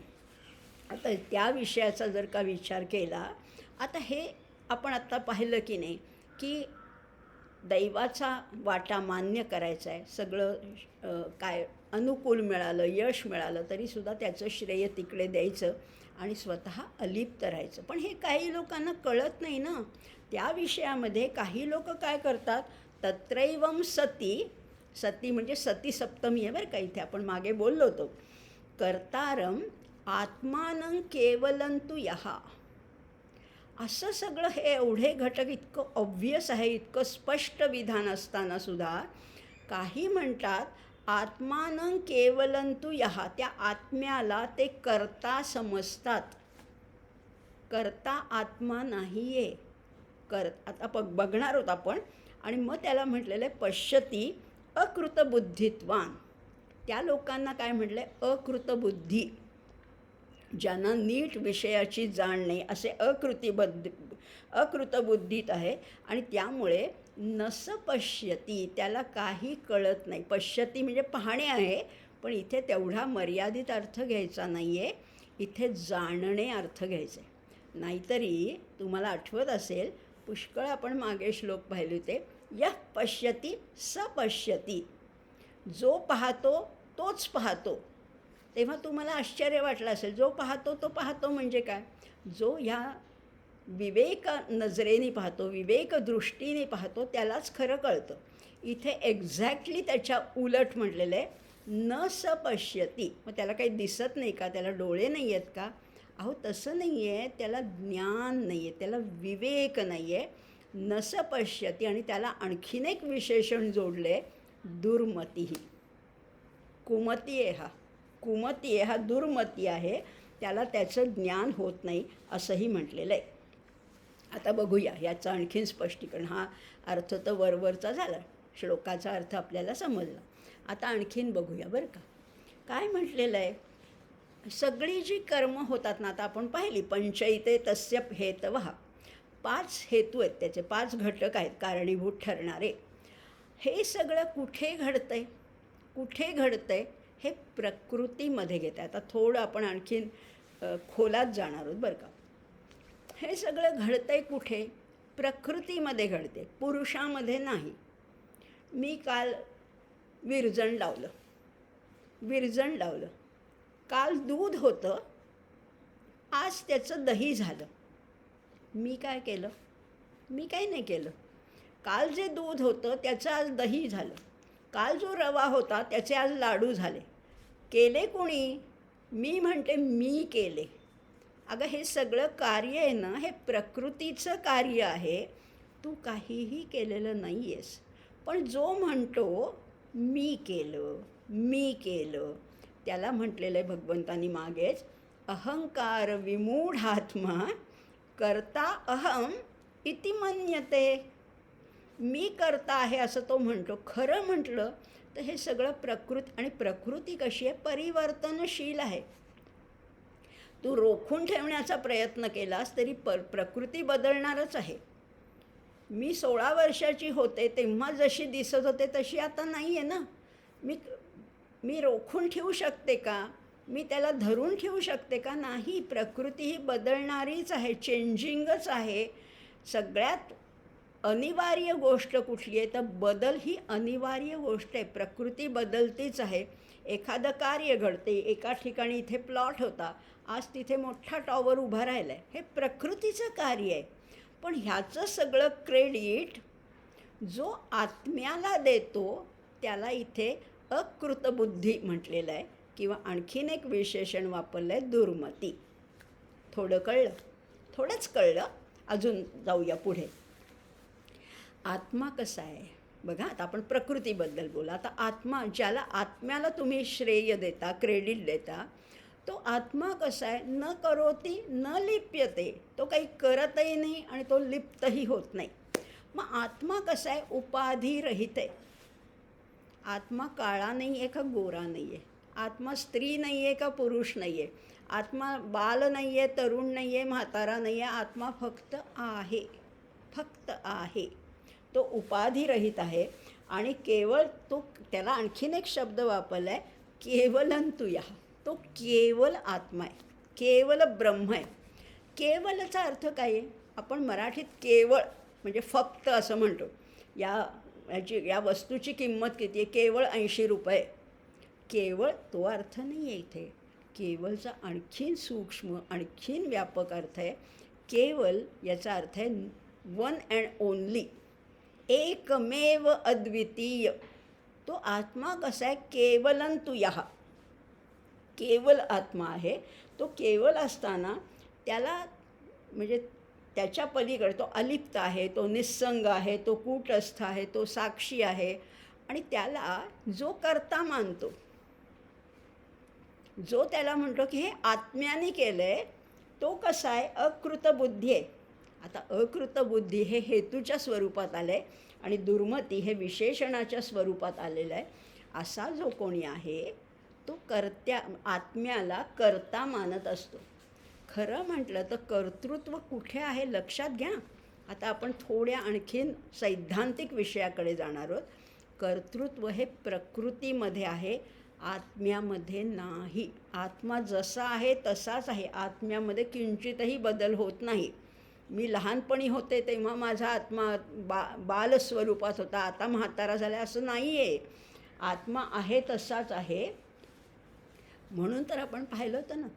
S1: आता त्या विषयाचा जर का विचार केला, आता हे आपण आत्ता पाहिलं की नाही की दैवाचा वाटा मान्य करायचा आहे. सगळं काय अनुकूल मिळालं, यश मिळालं तरीसुद्धा त्याचं श्रेय तिकडे द्यायचं आणि स्वतः अलिप्त राहायचं. पण हे काही लोकांना कळत नाही ना. त्या विषयामध्ये काही लोक काय करतात? तत्रैवं सती म्हणजे सती सप्तमी आहे बरं का, इथे आपण मागे बोललो होतो. कर्तारम आत्मानं केवलं तु यः. असं सगळं हे एवढे घटक इतकं ऑब्व्हियस आहे, इतकं स्पष्ट विधान असताना सुद्धा काही म्हणतात आत्मानं केवलंतु यः, त्या आत्म्याला ते कर्ता समजतात. कर्ता आत्मा नाही आहे. आता बघणार आहोत आपण. आणि मग त्याला म्हटलेलं आहे पश्यती अकृतबुद्धित्वान. त्या लोकांना काय म्हटलं आहे? अकृतबुद्धी, ज्यांना नीट विषयाची जाण नाही असे अकृतबुद्धीत आहे. आणि त्यामुळे नस पश्यती, त्याला काही कळत नाही. पश्यती म्हणजे पाहणे आहे, पण इथे तेवढा मर्यादित अर्थ घ्यायचा नाही आहे, इथे जाणणे अर्थ घ्यायचे. नाहीतरी तुम्हाला आठवत असेल, पुष्कळ आपण मागे श्लोक पाहिले होते, यः पश्यती स पश्यती, जो पाहतो तोच पाहतो. तेव्हा तुम्हाला आश्चर्य वाटलं असेल, जो पाहतो तो पाहतो म्हणजे काय? जो ह्या विवेक नजरेने पाहतो, विवेक दृष्टीने पाहतो, त्यालाच खरं कळतं. इथे एक्झॅक्टली त्याच्या उलट म्हटलेलं आहे, न स पश्यती. मग त्याला काही दिसत नाही का? त्याला डोळे नाही आहेत का? अहो तसं नाही आहे, त्याला ज्ञान नाही आहे, त्याला विवेक नाही आहे. न स पश्यती. आणि त्याला आणखीन एक विशेषण जोडले, दुर्मती. कुमती आहे हा, कुमती आहे हा, दुर्मती आहे, त्याला त्याचं ज्ञान होत नाही असंही म्हटलेलं आहे. आता बघूया याचं आणखीन स्पष्टीकरण. हा अर्थ तर वरवरचा झाला, श्लोकाचा अर्थ आपल्याला समजला. आता आणखीन बघूया बरं का. काय म्हटलेलं आहे? सगळी जी कर्म होतात ना, आता आपण पाहिली, पंचैते तस्य हेतवः, 5 हेतू आहेत त्याचे, 5 घटक आहेत कारणीभूत ठरणारे. हे सगळं कुठे घडतंय? कुठे घडतंय? हे प्रकृतीमध्ये घेत आहे. आता थोडं आपण आणखीन खोलात जाणार आहोत बरं का. हे सगळं घडतंय कुठे? प्रकृतीमध्ये घडते, पुरुषामध्ये नाही. मी काल विरजण लावलं. काल दूध होतं, आज त्याचं दही झालं. मी काय केलं? मी काही नाही केलं. काल जे दूध होतं त्याचं आज दही झालं. काल जो रवा होता त्याचे आज लाडू झाले. केले कोणी? मी म्हणते मी केले. अगं हे सगळं कार्य आहे ना, हे प्रकृतीचं कार्य आहे. तू काहीही केलेलं नाही आहेस. पण जो म्हणतो मी केलं, त्याला म्हटलेलं आहे भगवंतांनी मागेच, अहंकार विमूढात्मा कर्ता अहम इति मन्यते. मी करता आहे असं तो म्हणतो. खरं म्हटलं तर हे सगळं आणि प्रकृती कशी आहे? परिवर्तनशील आहे. तू रोखून ठेवण्याचा प्रयत्न केलास तरी प्रकृती बदलणारच आहे. मी 16 वर्षाची होते तेव्हा जशी दिसत होते तशी आता नाही आहे ना. मी रोखून ठेवू शकते का? मी त्याला धरून ठेवू शकते का? नाही. प्रकृती ही बदलणारीच आहे, चेंजिंगच आहे. सगळ्यात अनिवार्य गोष्ट कुठली आहे? तर बदल ही अनिवार्य गोष्ट आहे. प्रकृती बदलतीच आहे. एखादं कार्य घडते, एका ठिकाणी इथे प्लॉट होता, आज तिथे मोठा टॉवर उभा राहिला आहे, हे प्रकृतीचं कार्य आहे. पण ह्याचं सगळं क्रेडिट जो आत्म्याला देतो त्याला इथे अकृतबुद्धी म्हटलेलं आहे, किंवा आणखीन एक विशेषण वापरलं आहे, दुर्मती. थोडं कळलं? थोडंच कळलं. अजून जाऊया पुढे. आत्मा कसा आहे बघा. आता आपण प्रकृतीबद्दल बोला. आता आत्मा, ज्याला आत्म्याला तुम्ही श्रेय देता, क्रेडिट देता, तो आत्मा कसा आहे? न करोती न लिप्यते. तो काही करतही नाही आणि तो लिप्तही होत नाही. मग आत्मा कसा आहे? उपाधिरहित आहे. आत्मा काळा नाही आहे का गोरा नाही आहे. आत्मा स्त्री नाही आहे का पुरुष नाही आहे. आत्मा बाल नाही आहे, तरुण नाही आहे, म्हातारा नाही आहे. आत्मा फक्त आहे, फक्त आहे. तो उपाधिरहित आहे. आणि केवळ तो, त्याला आणखीन एक शब्द वापरला आहे, केवलंतु यः. तो केवल आत्मा आहे, केवल ब्रह्म आहे. केवलचा अर्थ काय आहे? आपण मराठीत केवळ म्हणजे फक्त असं म्हणतो. या वस्तूची किंमत किती आहे? केवळ 80 रुपये. केवळ तो अर्थ नाही आहे इथे. केवलचा आणखीन सूक्ष्म, आणखीन व्यापक अर्थ आहे. केवल याचा अर्थ आहे वन अँड ओनली, एकमेव अद्वितीय. तो आत्मा कसा आहे? केवलंतु यः. केवल आत्मा आहे. तो केवल असताना त्याला म्हणजे त्याच्या पलीकडे तो अलिप्त आहे, तो निस्संग आहे, तो कूटस्थ आहे, तो साक्षी आहे. आणि त्याला जो कर्ता मानतो, जो त्याला म्हणतो की हे आत्म्याने केलं आहे, तो कसा आहे? अकृतबुद्धी आहे. आता अकृतबुद्धी हे हेतूच्या स्वरूपात आलं आहे आणि दुर्मती हे विशेषणाच्या स्वरूपात आलेलं आहे. असा जो कोणी आहे तो आत्म्याला कर्ता मानत असतो. खरं म्हटलं तर कर्तृत्व कुठे आहे लक्षात घ्या. आता आपण थोड्या आणखीन सैद्धांतिक विषयाकडे जाणार आहोत. कर्तृत्व हे प्रकृतीमध्ये आहे, आत्म्यामध्ये नाही. आत्मा जसा आहे तसाच आहे. आत्म्यामध्ये किंचितही बदल होत नाही. मी लहानपणी होते तेव्हा माझा आत्मा बालस्वरूपात होता, आता म्हातारा झाला असं नाही आहे. आत्मा आहे तसाच आहे. म्हणून तर आपण पाहिलं होतं ना,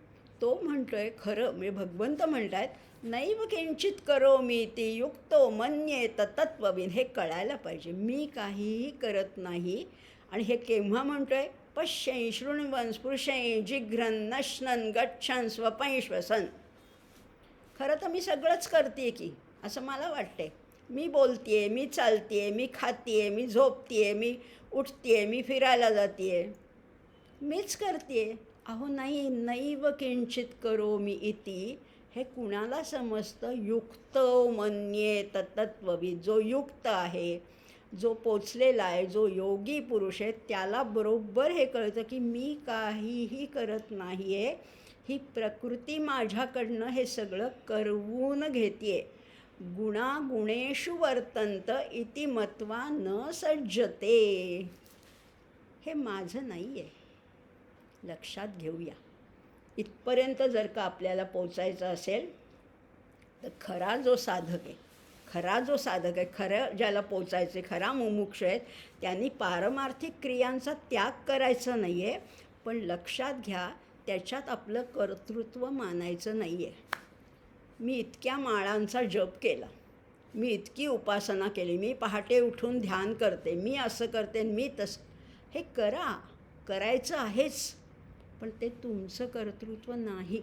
S1: तो म्हणतोय खरं म्हणजे भगवंत म्हणतायत, नैव किंचित करोमी ती युक्तो मन्येत तत्त्वविद. हे कळायला पाहिजे, मी काहीही करत नाही. आणि हे केव्हा म्हणतोय? पश्यन् शृण्वन् स्पृशन् जिघ्रन् नश्नन् गच्छन् स्वपन् श्वसन्. खरं तर मी सगळंच करते की असं मला वाटते. मी बोलते आहे, मी चालते आहे, मी खाते आहे, मी झोपते आहे, मी उठते आहे, मी फिरायला जाते आहे, मीच करते आहे. अहो नाही, नैव किंचित करोमी इति हे कुणाला समजतं? युक्त मन्येत तत्त्वविद. जो युक्त आहे, जो पोचलेला आहे, जो योगी पुरुष आहे, त्याला बरोबर हे कळतं की मी काहीही करत नाही आहे. ही प्रकृती माझ्याकडनं हे सगळं करवून घेते. गुणागुणेषु वर्तन्त इति मत्वा न सज्जते. हे माझं नाही आहे, लक्षात घेऊया. इथपर्यंत जर का आपल्याला पोचायचं असेल तर खरा जो साधक आहे, खरं ज्याला पोचायचे, खरा मुमुक्ष आहेत, त्यांनी पारमार्थिक क्रियांचा त्याग करायचा नाही आहे. पण लक्षात घ्या, त्याच्यात आपलं कर्तृत्व मानायचं नाही आहे. मी इतक्या माळांचा जप केला, मी इतकी उपासना केली, मी पहाटे उठून ध्यान करते, मी असं करते, मी तसं. हे करायचं आहेच, पण ते तुमचं कर्तृत्व नाही.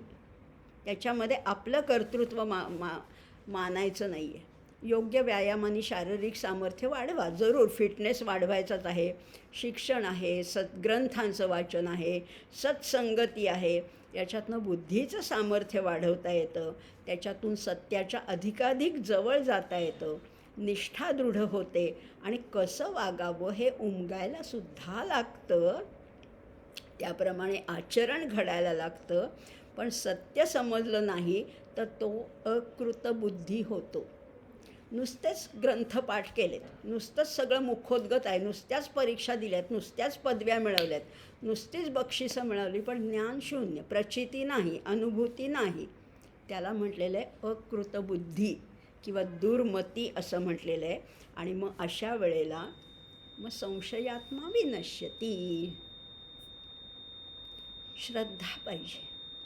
S1: त्याच्यामध्ये आपलं कर्तृत्व मानायचं नाही आहे. योग्य व्यायामाने शारीरिक सामर्थ्य वाढवा, जरूर फिटनेस वाढवायचाच आहे. शिक्षण आहे, ग्रंथांचं वाचन आहे, सत्संगती आहे, याच्यातनं बुद्धीचं सामर्थ्य वाढवता येतं, त्याच्यातून सत्याच्या अधिकाधिक जवळ जाता येतं, निष्ठा दृढ होते आणि कसं वागावं हे उमगायला सुद्धा लागतं. त्याप्रमाणे आचरण घडायला लागतं. पण सत्य समजलं नाही तर तो अकृतबुद्धी होतो. नुसतेच ग्रंथपाठ केलेत, नुसतंच सगळं मुखोद्गत आहे, नुसत्याच परीक्षा दिल्यात, नुसत्याच पदव्या मिळवल्यात, नुसतीच बक्षिसं मिळवली, पण ज्ञान शून्य, प्रचिती नाही, अनुभूती नाही. त्याला म्हटलेलं आहे अकृतबुद्धी किंवा दुर्मती असं म्हटलेलं आहे. आणि मग अशा वेळेला मग संशयात्मा विनश्यती. श्रद्धा पाहिजे.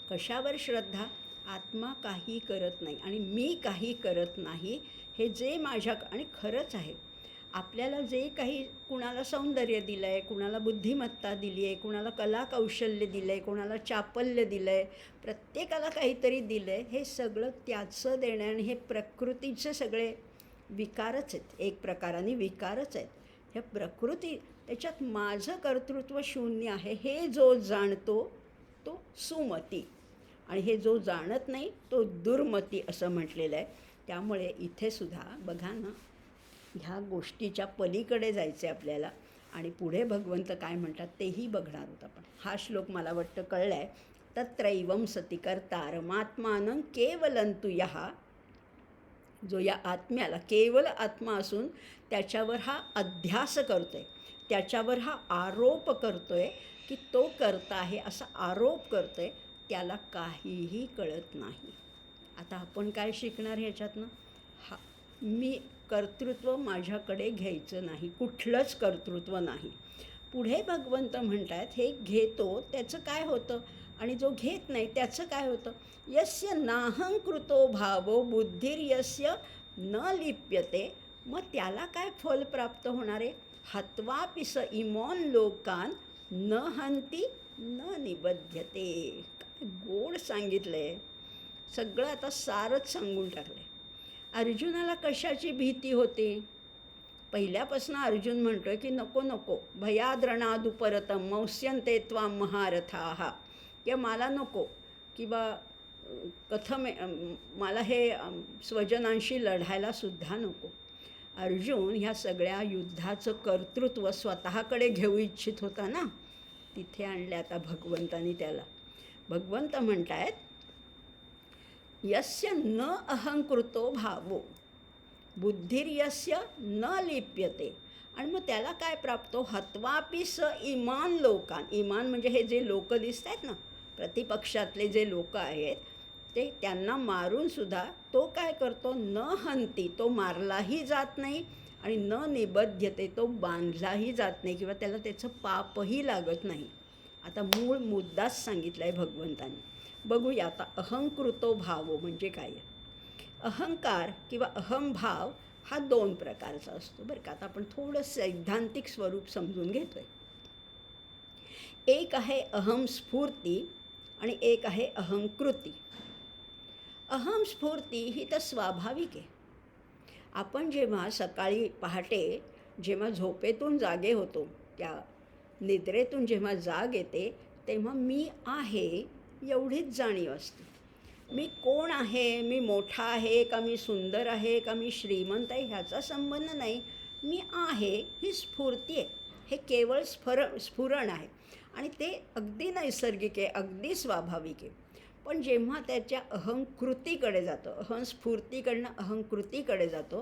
S1: कशावर श्रद्धा? आत्मा काही करत नाही आणि मी काही करत नाही, हे जे आणि खरंच आहे. आपल्याला जे काही, कुणाला सौंदर्य दिलं आहे, कुणाला बुद्धिमत्ता दिली आहे, कुणाला कला कौशल्य दिलं आहे, कुणाला चापल्य दिलं आहे, प्रत्येकाला काहीतरी दिलं आहे. हे सगळं त्याचं देणं आणि हे प्रकृतीचे सगळे विकारच आहेत, एक प्रकाराने विकारच आहेत. ह्या प्रकृती, त्याच्यात माझं कर्तृत्व शून्य आहे हे जो जाणतो तो सुमती, आणि हे जो जाणत नाही तो दुर्मती असं म्हटलेलं आहे. त्यामुळे इथे सुद्धा बघा ना, ह्या गोष्टीच्या पलीकडे जायचं आहे आपल्याला. आणि पुढे भगवंत काय म्हणतात तेही बघणार आहोत आपण. हा श्लोक मला वाटतं कळला आहे. तत्रैवं सती कर्तारमात्मानं केवलंतु यः. जो या आत्म्याला केवल आत्मा असून त्याच्यावर हा अध्यास करतोय, त्याच्यावर हा आरोप करतोय की तो करता आहे असा आरोप करतोय, त्याला काहीही कळत नाही. आता आपण काय शिकणार ह्याच्यातनं? मी कर्तृत्व माझ्याकडे घ्यायचं नाही, कुठलंच कर्तृत्व नाही. पुढे भगवंत म्हणतात हे घेतो त्याचं काय होतं आणि जो घेत नाही त्याचं काय होतं? यस्य नाहंकृतो भावो बुद्धिर्यस्य न लिप्यते. मग त्याला काय फल प्राप्त होणार आहे? हत्वापि स इमोन लोकान न हंती न निबध्यते. काय गोड सांगितलं आहे. सगळं आता सारच सांगून टाकलं आहे. अर्जुनाला कशाची भीती होती? पहिल्यापासून अर्जुन म्हणतोय की नको नको भयाद्रणादुपरतम मौस्यन्ते त्वां महारथाः, किंवा मला नको किंवा मला हे स्वजनांशी लढायलासुद्धा नको. अर्जुन ह्या सगळ्या युद्धाचं कर्तृत्व स्वतःकडे घेऊ इच्छित होता ना. तिथे आणले आता भगवंतानी त्याला. भगवंत म्हणतायत यस्य न अहंकृतो भावो बुद्धिर्यस्य न लिप्यते. आणि मग त्याला काय प्राप्तो हत्वापि स इमान लोकान. इमान म्हणजे हे जे लोक दिसत आहेत ना, प्रतिपक्षातले जे लोक आहेत ते, त्यांना मारूनसुद्धा तो काय करतो, न हंती, तो मारलाही जात नाही, आणि न निबध्यते, तो बांधलाही जात नाही, किंवा त्याला त्याचं पापही लागत नाही. आता मूळ मुद्दाच सांगितला आहे भगवंतांनी. बघूया आता अहंकृतो भावो म्हणजे काय. अहंकार किंवा अहंभाव हा 2 प्रकारचा असतो बरं का. आता आपण थोडं सैद्धांतिक स्वरूप समजून घेतोय. एक आहे अहंस्फूर्ती आणि एक आहे अहंकृती. अहंस्फूर्ती ही तर स्वाभाविक आहे. आपण जेव्हा सकाळी पहाटे जेव्हा झोपेतून जागे होतो, त्या निद्रेतून जेव्हा जाग येते, तेव्हा मी आहे एवढीच जाणीव असते. मी कोण आहे, मी मोठा आहे का, मी सुंदर आहे का, मी श्रीमंत आहे, ह्याचा संबंध नाही. मी आहे ही स्फूर्ती आहे. हे केवळ स्फुरण आहे आणि ते अगदी नैसर्गिक आहे, अगदी स्वाभाविक आहे. पण जेव्हा त्याच्या अहंकृतीकडे जातो, अहंस्फूर्तीकडनं अहंकृतीकडे जातो,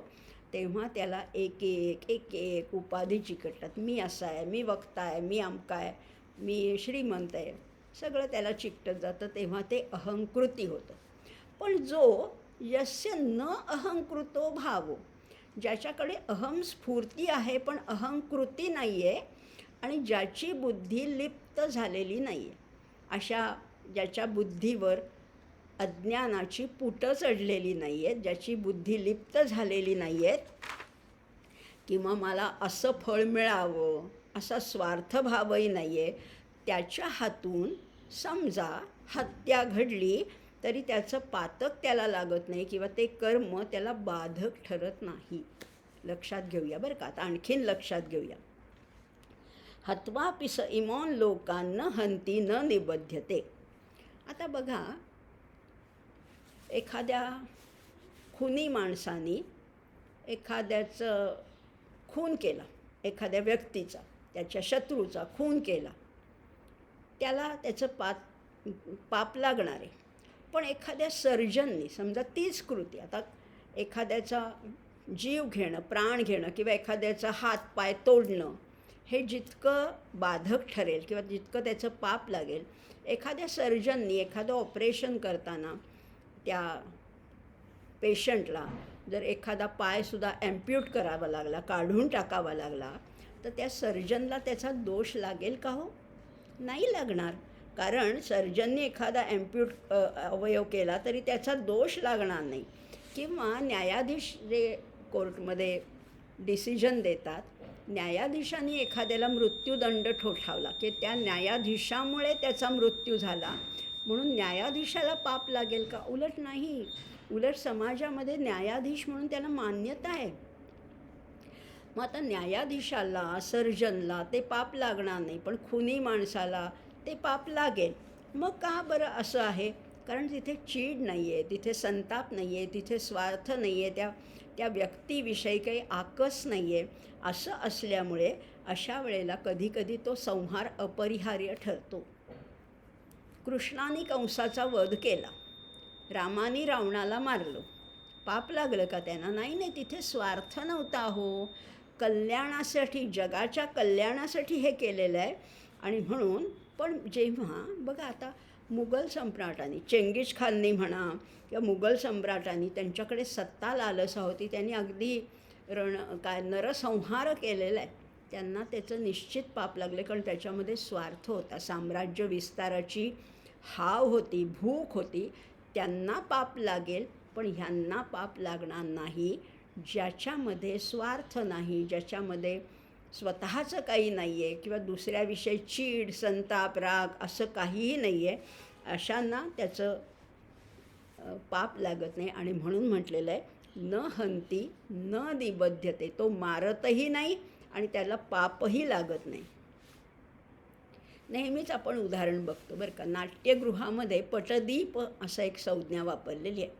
S1: तेव्हा त्याला एक एक उपाधी चिकटतात. मी असा आहे, मी वक्ता आहे, मी अमका आहे, मी श्रीमंत आहे, सगळं त्याला चिकटत जातं. तेव्हा ते अहंकृती होतं. पण जो यस्य न अहंकृतो भावो, ज्याच्याकडे अहंस्फूर्ती आहे पण अहंकृती नाही आहे, आणि ज्याची बुद्धी लिप्त झालेली नाही आहे, अशा ज्याच्या बुद्धीवर अज्ञानाची पुटं चढलेली नाही आहेत, ज्याची बुद्धी लिप्त झालेली नाही आहेत, किंवा मला असं फळ मिळावं असा स्वार्थभावही नाही आहे, त्याच्या हातून समजा हत्या घडली तरी त्याचं पातक त्याला लागत नाही, किंवा ते कर्म त्याला बाधक ठरत नाही. लक्षात घेऊया बरं का. आता आणखीन लक्षात घेऊया. हत्वापि स इमान् लोकान् न हन्ति न निबध्यते. आता बघा, एखाद्या खुनी माणसाने एखाद्याचं खून केला, एखाद्या व्यक्तीचा, त्याच्या शत्रूचा खून केला, त्याला त्याचं पाप लागणार आहे. पण एखाद्या सर्जननी समजा तीच कृती, आता एखाद्याचा जीव घेणं, प्राण घेणं, किंवा एखाद्याचा हात पाय तोडणं, हे जितकं बाधक ठरेल किंवा जितकं त्याचं पाप लागेल, एखाद्या सर्जननी एखादं ऑपरेशन करताना त्या पेशंटला जर एखादा पायसुद्धा ॲम्प्यूट करावा लागला, काढून टाकावा लागला, तर त्या सर्जनला त्याचा दोष लागेल का हो? नाही लागणार. कारण सर्जननी एखादा ॲम्प्यूट अवयव केला तरी त्याचा दोष लागणार नाही. किंवा न्यायाधीश जे कोर्टमध्ये डिसिजन देतात, न्यायाधीशांनी एखाद्याला मृत्यूदंड ठोठावला की त्या न्यायाधीशामुळे त्याचा मृत्यू झाला म्हणून न्यायाधीशाला पाप लागेल का? उलट नाही. उलट समाजामध्ये न्यायाधीश म्हणून त्याला मान्यता आहे. मग आता न्यायाधीशाला, सर्जनला ते पाप लागणार नाही, पण खुनी माणसाला ते पाप लागेल. मग का बरं असं आहे? कारण तिथे चीड नाही आहे, तिथे संताप नाही आहे, तिथे स्वार्थ नाही आहे, त्या व्यक्तीविषयी काही आकस नाही आहे. असं असल्यामुळे अशा वेळेला कधीकधी तो संहार अपरिहार्य ठरतो. कृष्णाने कंसाचा वध केला, रामाने रावणाला मारलं, पाप लागलं का त्यांना? नाही, तिथे स्वार्थ नव्हता हो. कल्याणासाठी, जगाच्या कल्याणासाठी हे केलेलं आहे. आणि म्हणून पण जेव्हा बघा आता मुघल सम्राटांनी, चेंगीज खाननी म्हणा किंवा मुघल सम्राटांनी, त्यांच्याकडे सत्ता लालसा होती, त्यांनी अगदी नरसंहार केलेला आहे. त्यांना त्याचं निश्चित पाप लागले, कारण त्याच्यामध्ये स्वार्थ होता, साम्राज्य विस्ताराची हाव होती, भूक होती. त्यांना पाप लागेल, पण ह्यांना पाप लागणार नाही ज्याच्यामध्ये स्वार्थ नाही, ज्याच्यामध्ये स्वतःचं काही नाही आहे किंवा दुसऱ्याविषयी चीड, संताप, राग असं काहीही नाही आहे. अशांना त्याचं पाप लागत नाही. आणि म्हणून म्हटलेलं आहे, न हंती न निबध्यते. तो मारतही नाही आणि त्याला पापही लागत नाही. नेहमीच आपण उदाहरण बघतो बरं का. नाट्यगृहामध्ये पटदीप असं एक संज्ञा वापरलेली आहे.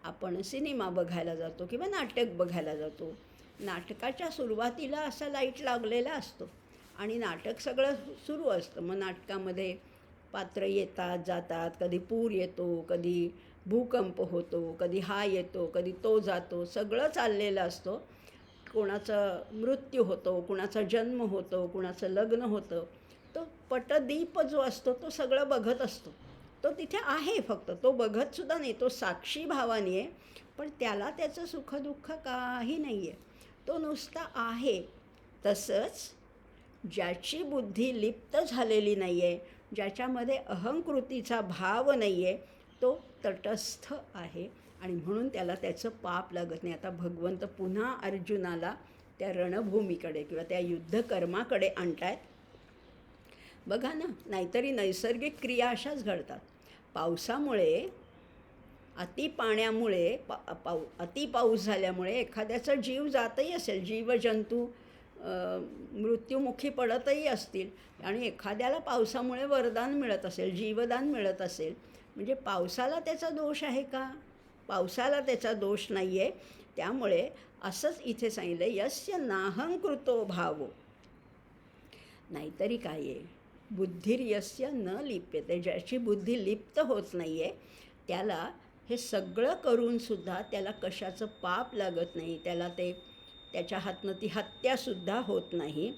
S1: आपण सिनेमा बघायला जातो किंवा नाटक बघायला जातो. नाटकाच्या सुरुवातीला असा लाईट लागलेला असतो आणि नाटक सगळं सुरू असतं. मग नाटकामध्ये पात्र येतात जातात, कधी पूर येतो, कधी भूकंप होतो, कधी हा येतो, कधी तो जातो, सगळं चाललेलं असतं. कोणाचा मृत्यू होतो, कुणाचा जन्म होतो, कुणाचं लग्न होतं. तो पटदीप जो असतो तो सगळं बघत असतो. तो तिथे आहे, फक्त तो बघतसुद्धा नाही, तो साक्षी भावाने आहे. पण त्याला त्याचं सुखदुःख काही नाही आहे, तो नुसता आहे. तसंच ज्याची बुद्धी लिप्त झालेली नाही आहे, ज्याच्यामध्ये अहंकृतीचा भाव नाही आहे, तो तटस्थ आहे आणि म्हणून त्याला त्याचं पाप लागत नाही. आता भगवंत पुन्हा अर्जुनाला त्या रणभूमीकडे किंवा त्या युद्धकर्माकडे आणतायत. बघा ना, नाहीतरी नैसर्गिक क्रिया अशाच घडतात. पावसामुळे, अति पाण्यामुळे, अति पाऊस झाल्यामुळे एखाद्याचा जीव जातही असेल, जीवजंतू मृत्युमुखी पडतही असतील आणि एखाद्याला पावसामुळे वरदान मिळत असेल, जीवदान मिळत असेल. म्हणजे पावसाला त्याचा दोष आहे का? पावसाला त्याचा दोष नाही आहे. त्यामुळे असंच इथे सांगितलं, यस्य नाहंकृतो भावो. नाहीतरी काय आहे, बुद्धिर्यस्य न लिप्यते. ज्याची बुद्धी लिप्त होत नाही आहे त्याला हे सगळं करूनसुद्धा त्याला कशाचं पाप लागत नाही, त्याला त्याच्या हातनं ती हत्यासुद्धा होत नाही.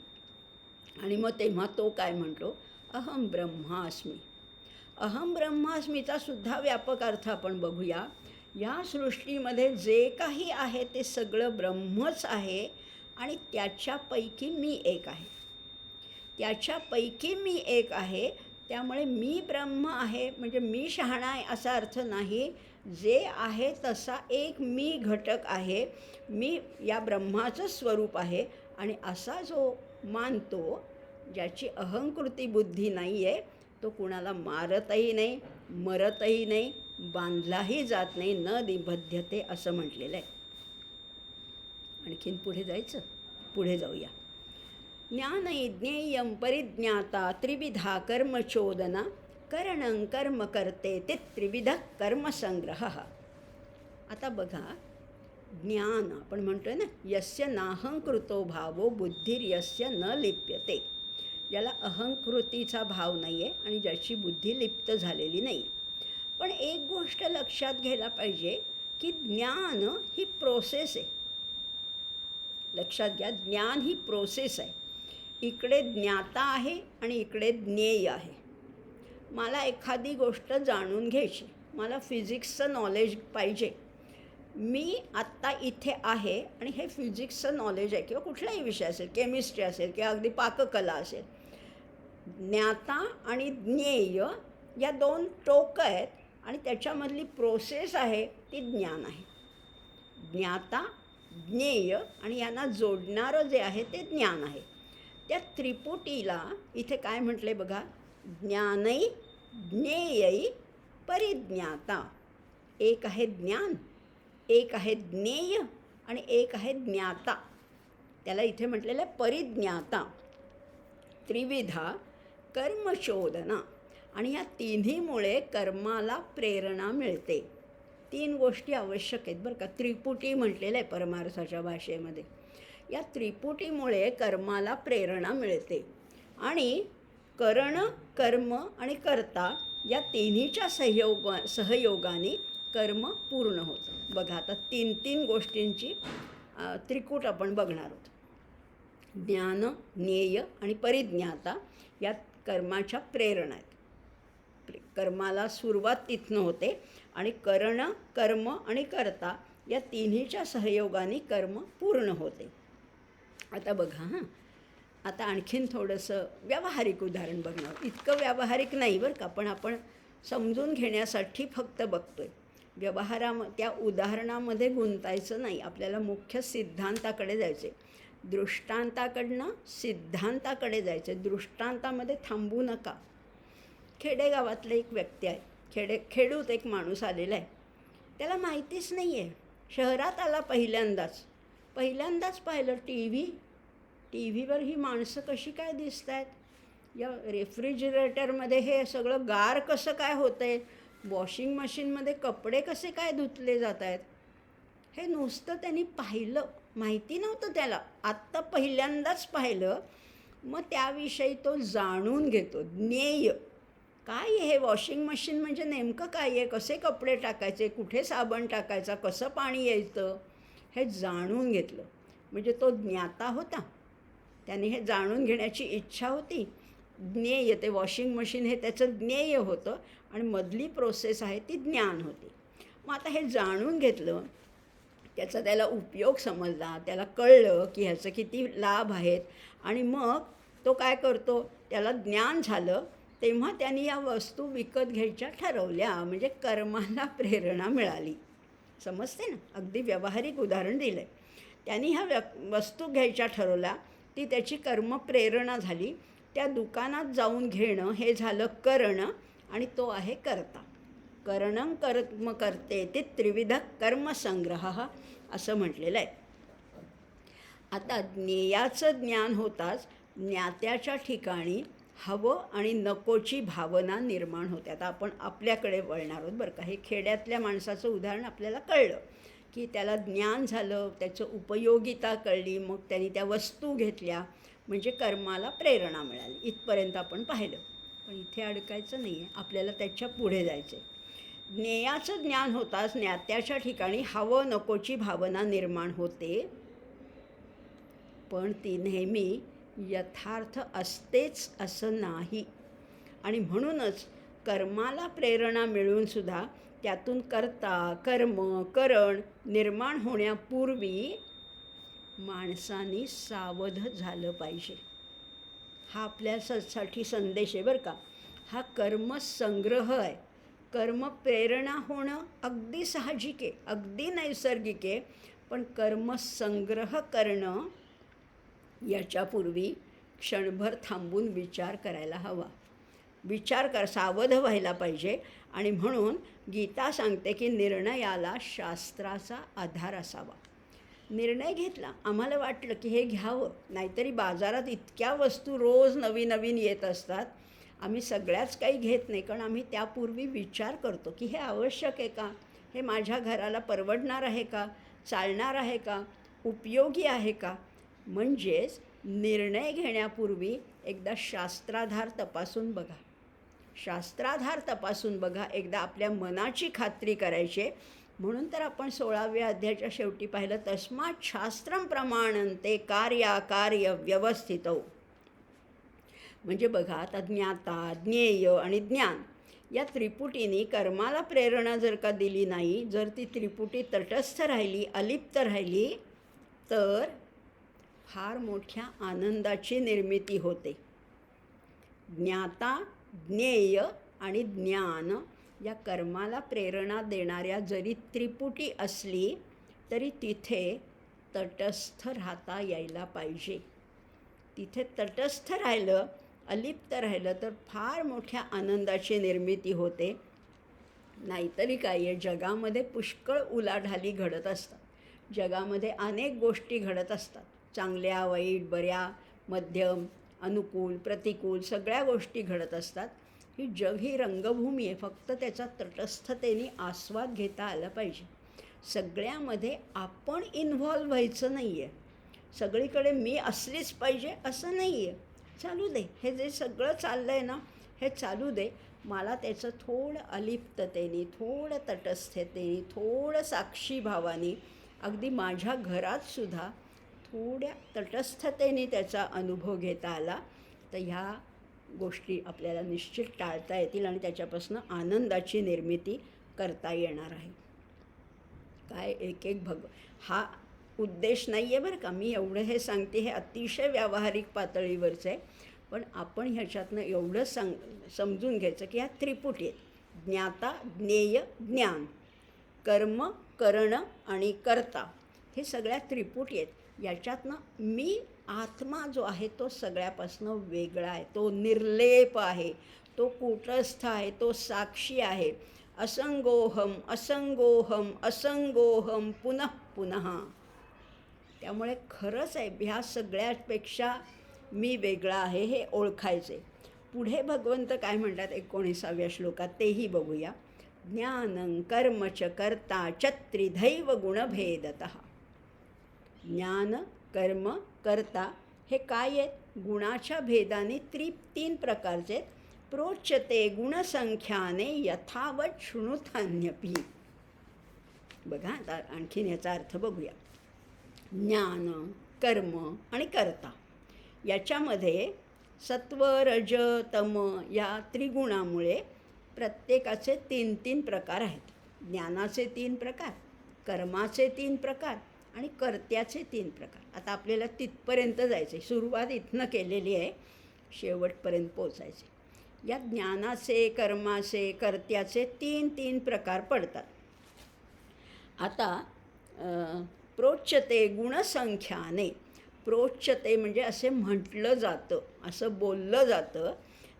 S1: आणि मग तेव्हा तो काय म्हणतो, अहम ब्रह्मास्मी. अहम ब्रह्मास्मीचा सुद्धा व्यापक अर्थ आपण बघूया. या सृष्टीमध्ये जे काही आहे ते सगळं ब्रह्मच आहे आणि त्याच्यापैकी मी एक आहे. त्याच्यापैकी मी एक आहे. त्यामुळे मी ब्रह्म आहे म्हणजे मी शहाणा आहे असा अर्थ नाही. जे आहे तसा एक मी घटक आहे. मी या ब्रह्माचं स्वरूप आहे. आणि असा जो मानतो, ज्याची अहंकृती बुद्धी नाही आहे, तो कुणाला मारतही नाही, मरतही नाही, बांधलाही जात नाही, न निबध्यते असं म्हटलेलं आहे. आणखीन पुढे जायचं, पुढे जाऊया. ज्ञानई ज्ञेयं परिज्ञाता त्रिविधा कर्मचोदना करणं कर्म करते ते त्रिविध कर्मसंग्रह. आता बघा, ज्ञान आपण म्हणतोय ना, यस्य नाहंकृतो भावो बुद्धिर्यस्य न लिप्यते. ज्याला अहंकृतीचा भाव नाही आहे आणि ज्याची बुद्धी लिप्त झालेली नाही. पण एक गोष्ट लक्षात घ्यायला पाहिजे की ज्ञान ही प्रोसेस आहे. लक्षात घ्या, ज्ञान ही प्रोसेस आहे. इकडे ज्ञाता आहे आणि इकडे ज्ञेय आहे. मला एखादी गोष्ट जाणून घ्यायची, मला फिजिक्सचं नॉलेज पाहिजे. मी आत्ता इथे आहे आणि हे फिजिक्सचं नॉलेज आहे किंवा कुठलाही विषय असेल, केमिस्ट्री असेल किंवा अगदी पाककला असेल. ज्ञाता आणि ज्ञेय या दोन टोकं आहेत आणि त्याच्यामधली प्रोसेस आहे ती ज्ञान आहे. ज्ञाता, ज्ञेय आणि यांना जोडणारं जे आहे ते ज्ञान आहे. त्या त्रिपुटीला इथे काय म्हटले बघा, ज्ञानै ज्ञेयै परिज्ञाता. एक आहे ज्ञान, एक आहे ज्ञेय आणि एक आहे ज्ञाता. त्याला इथे म्हटलेलं आहे परिज्ञाता. त्रिविधा कर्मचोदना. आणि या तिन्हीमुळे कर्माला प्रेरणा मिळते. 3 गोष्टी आवश्यक आहेत बरं का. त्रिपुटी म्हटलेलं आहे परमार्थाच्या भाषेमध्ये. या त्रिपुटीमुळे कर्माला प्रेरणा मिळते आणि करण, कर्म आणि कर्ता या तिन्हीच्या सहयोगाने कर्म पूर्ण होतं. बघा, आता 3 गोष्टींची त्रिकूट आपण बघणार आहोत. ज्ञान, ज्ञेय आणि परिज्ञाता या कर्माच्या प्रेरणा आहेत. कर्माला सुरुवात तिथनं होते आणि करण, कर्म आणि कर्ता या तिन्हीच्या सहयोगाने कर्म पूर्ण होते. आता बघा हां, आता आणखीन थोडंसं व्यावहारिक उदाहरण बघणार. इतकं व्यावहारिक नाही बरं का, पण आपण समजून घेण्यासाठी फक्त बघतोय. त्या उदाहरणामध्ये गुंतायचं नाही. आपल्याला मुख्य सिद्धांताकडे जायचे. दृष्टांताकडनं सिद्धांताकडे जायचे. दृष्टांतामध्ये थांबू नका. खेडेगावातलं एक व्यक्ती आहे, खेडूत एक माणूस आलेला आहे त्याला माहितीच नाही आहे. शहरात आला पहिल्यांदाच पाहिलं टी व्हीवर ही माणसं कशी काय दिसत आहेत, या रेफ्रिजरेटरमध्ये हे सगळं गार कसं काय होतं आहे, वॉशिंग मशीनमध्ये कपडे कसे काय धुतले जात आहेत, हे नुसतं त्यांनी पाहिलं. माहिती नव्हतं त्याला, आत्ता पहिल्यांदाच पाहिलं. मग त्याविषयी तो जाणून घेतो. ज्ञेय काय हे वॉशिंग मशीन म्हणजे नेमकं काय आहे, कसे कपडे टाकायचे, कुठे साबण टाकायचा, कसं पाणी यायचं, हे जाणून घेतलं. म्हणजे तो ज्ञाता होता, त्याने हे जाणून घेण्याची इच्छा होती. ज्ञेय, ते वॉशिंग मशीन हे त्याचं ज्ञेय होतं आणि मधली प्रोसेस आहे ती ज्ञान होती. मग आता हे जाणून घेतलं, त्याचा त्याला उपयोग समजला, त्याला कळलं की ह्याचं किती लाभ आहेत. आणि मग तो काय करतो, त्याला ज्ञान झालं तेव्हा त्यांनी या वस्तू विकत घ्यायच्या ठरवल्या. म्हणजे कर्माला प्रेरणा मिळाली. समजते ना, अगदी व्यावहारिक उदाहरण दिलं आहे. त्यांनी ह्या वस्तू घ्यायच्या ठरवल्या, ती त्याची कर्मप्रेरणा झाली. त्या दुकानात जाऊन घेणं हे झालं करणं, आणि तो आहे कर्ता. करणं कर्म करते ते त्रिविध कर्मसंग्रह असं म्हटलेलं आहे. आता ज्ञेयाचं ज्ञान होताच ज्ञात्याच्या ठिकाणी हवं आणि नकोची भावना निर्माण होते. आता आपण आपल्याकडे वळणार आहोत बरं का. हे खेड्यातल्या माणसाचं उदाहरण आपल्याला कळलं की त्याला ज्ञान झालं, त्याचं उपयोगिता कळली, मग त्यांनी त्या वस्तू घेतल्या, म्हणजे कर्माला प्रेरणा मिळाली. इथपर्यंत आपण पाहिलं. पण इथे अडकायचं नाही आहे, आपल्याला त्याच्या पुढे जायचं आहे. ज्ञेयाचं ज्ञान होताच ज्ञात्याच्या ठिकाणी हवं नकोची भावना निर्माण होते, पण ती नेहमी यथार्थ असतेच असं नाही. आणि म्हणूनच कर्माला प्रेरणा मिळूनसुद्धा त्यातून कर्ता, कर्म, करण निर्माण होण्यापूर्वी माणसांनी सावध झालं पाहिजे. हा आपल्यासाठी संदेश आहे बरं का. हा कर्मसंग्रह आहे. कर्मप्रेरणा होणं अगदी साहजिक आहे, अगदी नैसर्गिक आहे. पण कर्मसंग्रह करणं याच्यापूर्वी क्षणभर थांबून विचार करायला हवा. सावध व्हायला पाहिजे. आणि म्हणून गीता सांगते की निर्णयाला शास्त्राचा आधार असावा. निर्णय घेतला, आम्हाला वाटलं की हे घ्यावं, नाहीतरी बाजारात इतक्या वस्तू रोज नवीन येत असतात, आम्ही सगळ्याच काही घेत नाही, कारण आम्ही त्यापूर्वी विचार करतो की हे आवश्यक आहे का, हे माझ्या घराला परवडणार आहे का, चालणार आहे का, उपयोगी आहे का. म्हणजेच निर्णय घेण्यापूर्वी एकदा शास्त्राधार तपासून बघा. एकदा आपल्या मनाची खात्री करायची. म्हणून तर आपण 16व्या अध्यायाच्या शेवटी पाहिलं, तस्मात् शास्त्रं प्रमाणन्ते कार्याकार्य व्यवस्थितौ. म्हणजे बघा, आता ज्ञाता, ज्ञेय आणि ज्ञान या त्रिपुटीने कर्माला प्रेरणा जर का दिली नाही, जर ती त्रिपुटी तटस्थ राहिली, अलिप्त राहिली, तर फार मोठ्या आनंदाची निर्मिती होते. ज्ञाता, ज्ञेय आणि ज्ञान या कर्माला प्रेरणा देणाऱ्या जरी त्रिपुटी असली तरी तिथे तटस्थ राहता यायला पाहिजे. तिथे तटस्थ राहिलं, अलिप्त राहिलं तर फार मोठ्या आनंदाची निर्मिती होते. नाहीतरी काय आहे, जगामध्ये पुष्कळ उलाढाली घडत असतात. जगामध्ये अनेक गोष्टी घडत असतात, चांगल्या, वाईट, बऱ्या, मध्यम, अनुकूल, प्रतिकूल सगळ्या गोष्टी घडत असतात. ही रंगभूमी आहे, फक्त त्याचा तटस्थतेने आस्वाद घेता आला पाहिजे. सगळ्यामध्ये आपण इन्व्हॉल्व व्हायचं नाही आहे. सगळीकडे मी असलीच पाहिजे असं नाही आहे. चालू दे, हे जे सगळं चाललं आहे ना, हे चालू दे. मला त्याचं थोडं अलिप्ततेने, थोडं तटस्थतेने, थोडं साक्षी भावाने, अगदी माझ्या घरातसुद्धा थोड्या तटस्थतेने त्याचा अनुभव घेता आला तर ह्या गोष्टी आपल्याला निश्चित टाळता येतील आणि त्याच्यापासून आनंदाची निर्मिती करता येणार आहे. काय एक हा उद्देश नाही आहे बरं का. मी एवढं हे सांगते, हे अतिशय व्यावहारिक पातळीवरचं आहे. पण आपण ह्याच्यातनं एवढं समजून घ्यायचं की ह्या त्रिपुटी आहेत: ज्ञाता, ज्ञेय, ज्ञान. कर्म, करणं आणि कर्ता हे सगळ्या त्रिपुटी आहेत. याच्यातनं मी आत्मा जो आहे तो सगळ्यापासनं वेगळा आहे, तो निर्लेप आहे, तो कूटस्थ आहे, तो साक्षी आहे. असंगोहम असंगोहम असंगोहम पुनः पुनः. त्यामुळे खरंच आहे, ह्या सगळ्यापेक्षा मी वेगळा आहे हे ओळखायचे. पुढे भगवंत काय म्हणतात 19व्या श्लोकात तेही बघूया. ज्ञानं कर्म च कर्ता च त्रिधैव गुणभेदतः. ज्ञान कर्म कर्ता हे काय आहेत? गुणाच्या भेदाने तीन प्रकारचे आहेत. प्रोच्यते गुणसंख्याने यथावत शृणुतान्यपि. बघा आता आणखीन याचा अर्थ बघूया. ज्ञान कर्म आणि कर्ता याच्यामध्ये सत्व रज तम या त्रिगुणामुळे प्रत्येकाचे 3 प्रकार आहेत. ज्ञानाचे 3 प्रकार, कर्माचे 3 प्रकार आणि कर्त्याचे 3 प्रकार. आता आपल्याला तिथपर्यंत जायचं आहे. सुरुवात इथनं केलेली आहे, शेवटपर्यंत पोचायचे. या ज्ञानाचे कर्माचे कर्त्याचे 3 प्रकार पडतात. आता प्रोच्यते गुणसंख्याने. प्रोच्यते म्हणजे असे म्हटलं जातं, असं बोललं जातं.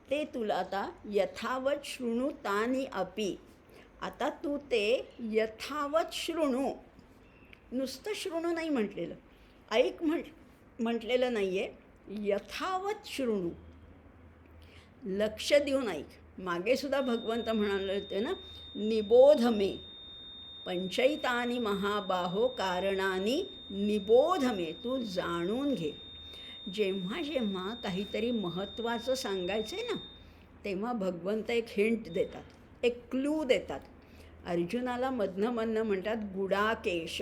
S1: ते तुला आता यथावत शृणुतानि अपि. आता तू ते यथावत शृणू, नुसतं शृणू नाही म्हटलेलं, ऐक म्हटलेलं नाही आहे, यथावत शृणू, लक्ष देऊन ऐक. मागेसुद्धा भगवंत म्हणाले होते ना, निबोध मे पंचैतानि महाबाहो कारणानी निबोध मे. तू जाणून घे. जेव्हा जेव्हा काहीतरी महत्त्वाचं सांगायचं आहे ना, तेव्हा भगवंत एक हिंट देतात, एक क्लू देतात. अर्जुनाला मधनं म्हणतात गुडाकेश.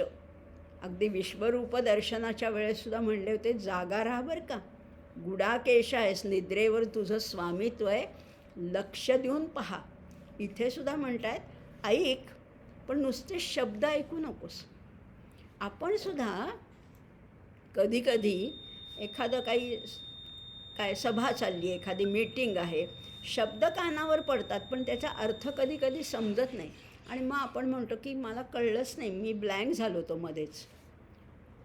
S1: अगदी विश्वरूप दर्शनाच्या वेळेसुद्धा म्हणले होते, जागा राहा बरं का, गुडाकेश आहेस, निद्रेवर तुझं स्वामित्व आहे, लक्ष देऊन पहा. इथे सुद्धा म्हणतायत ऐक, पण नुसते शब्द ऐकू नकोस. आपण सुद्धा कधीकधी एखादं काय सभा चालली आहे, एखादी मीटिंग आहे, शब्द कानावर पडतात पण त्याचा अर्थ कधी समजत नाही. आणि मग आपण म्हणतो की मला कळलंच नाही, मी ब्लँक झालो होतो मध्येच.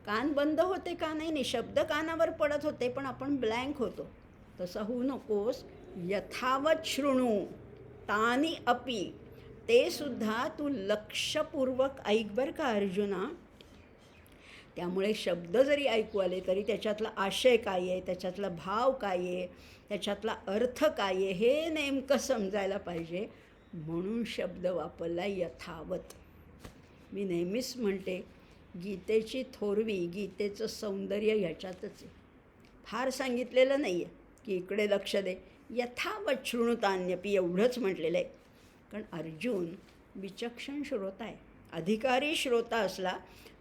S1: कान बंद होते का? नाही, शब्द कानावर पडत होते पण आपण ब्लँक होतो. तसं होऊ नकोस. यथावत शृणू तानि अपि. ते सुद्धा तू लक्षपूर्वक ऐक बरं का अर्जुना. त्यामुळे शब्द जरी ऐकू आले तरी त्याच्यातला आशय काय आहे, त्याच्यातला भाव काय आहे, त्याच्यातला अर्थ काय आहे हे नेमकं समजायला पाहिजे. म्हणून शब्द वापरला यथावत. मी नेहमीच म्हणते, गीतेची थोरवी, गीतेचं सौंदर्य ह्याच्यातच आहे. फार सांगितलेलं नाही आहे की इकडे लक्ष दे, यथावत शृणुतान्यपि एवढंच म्हटलेलं आहे. कारण अर्जुन विचक्षण श्रोता आहे, अधिकारी श्रोता असला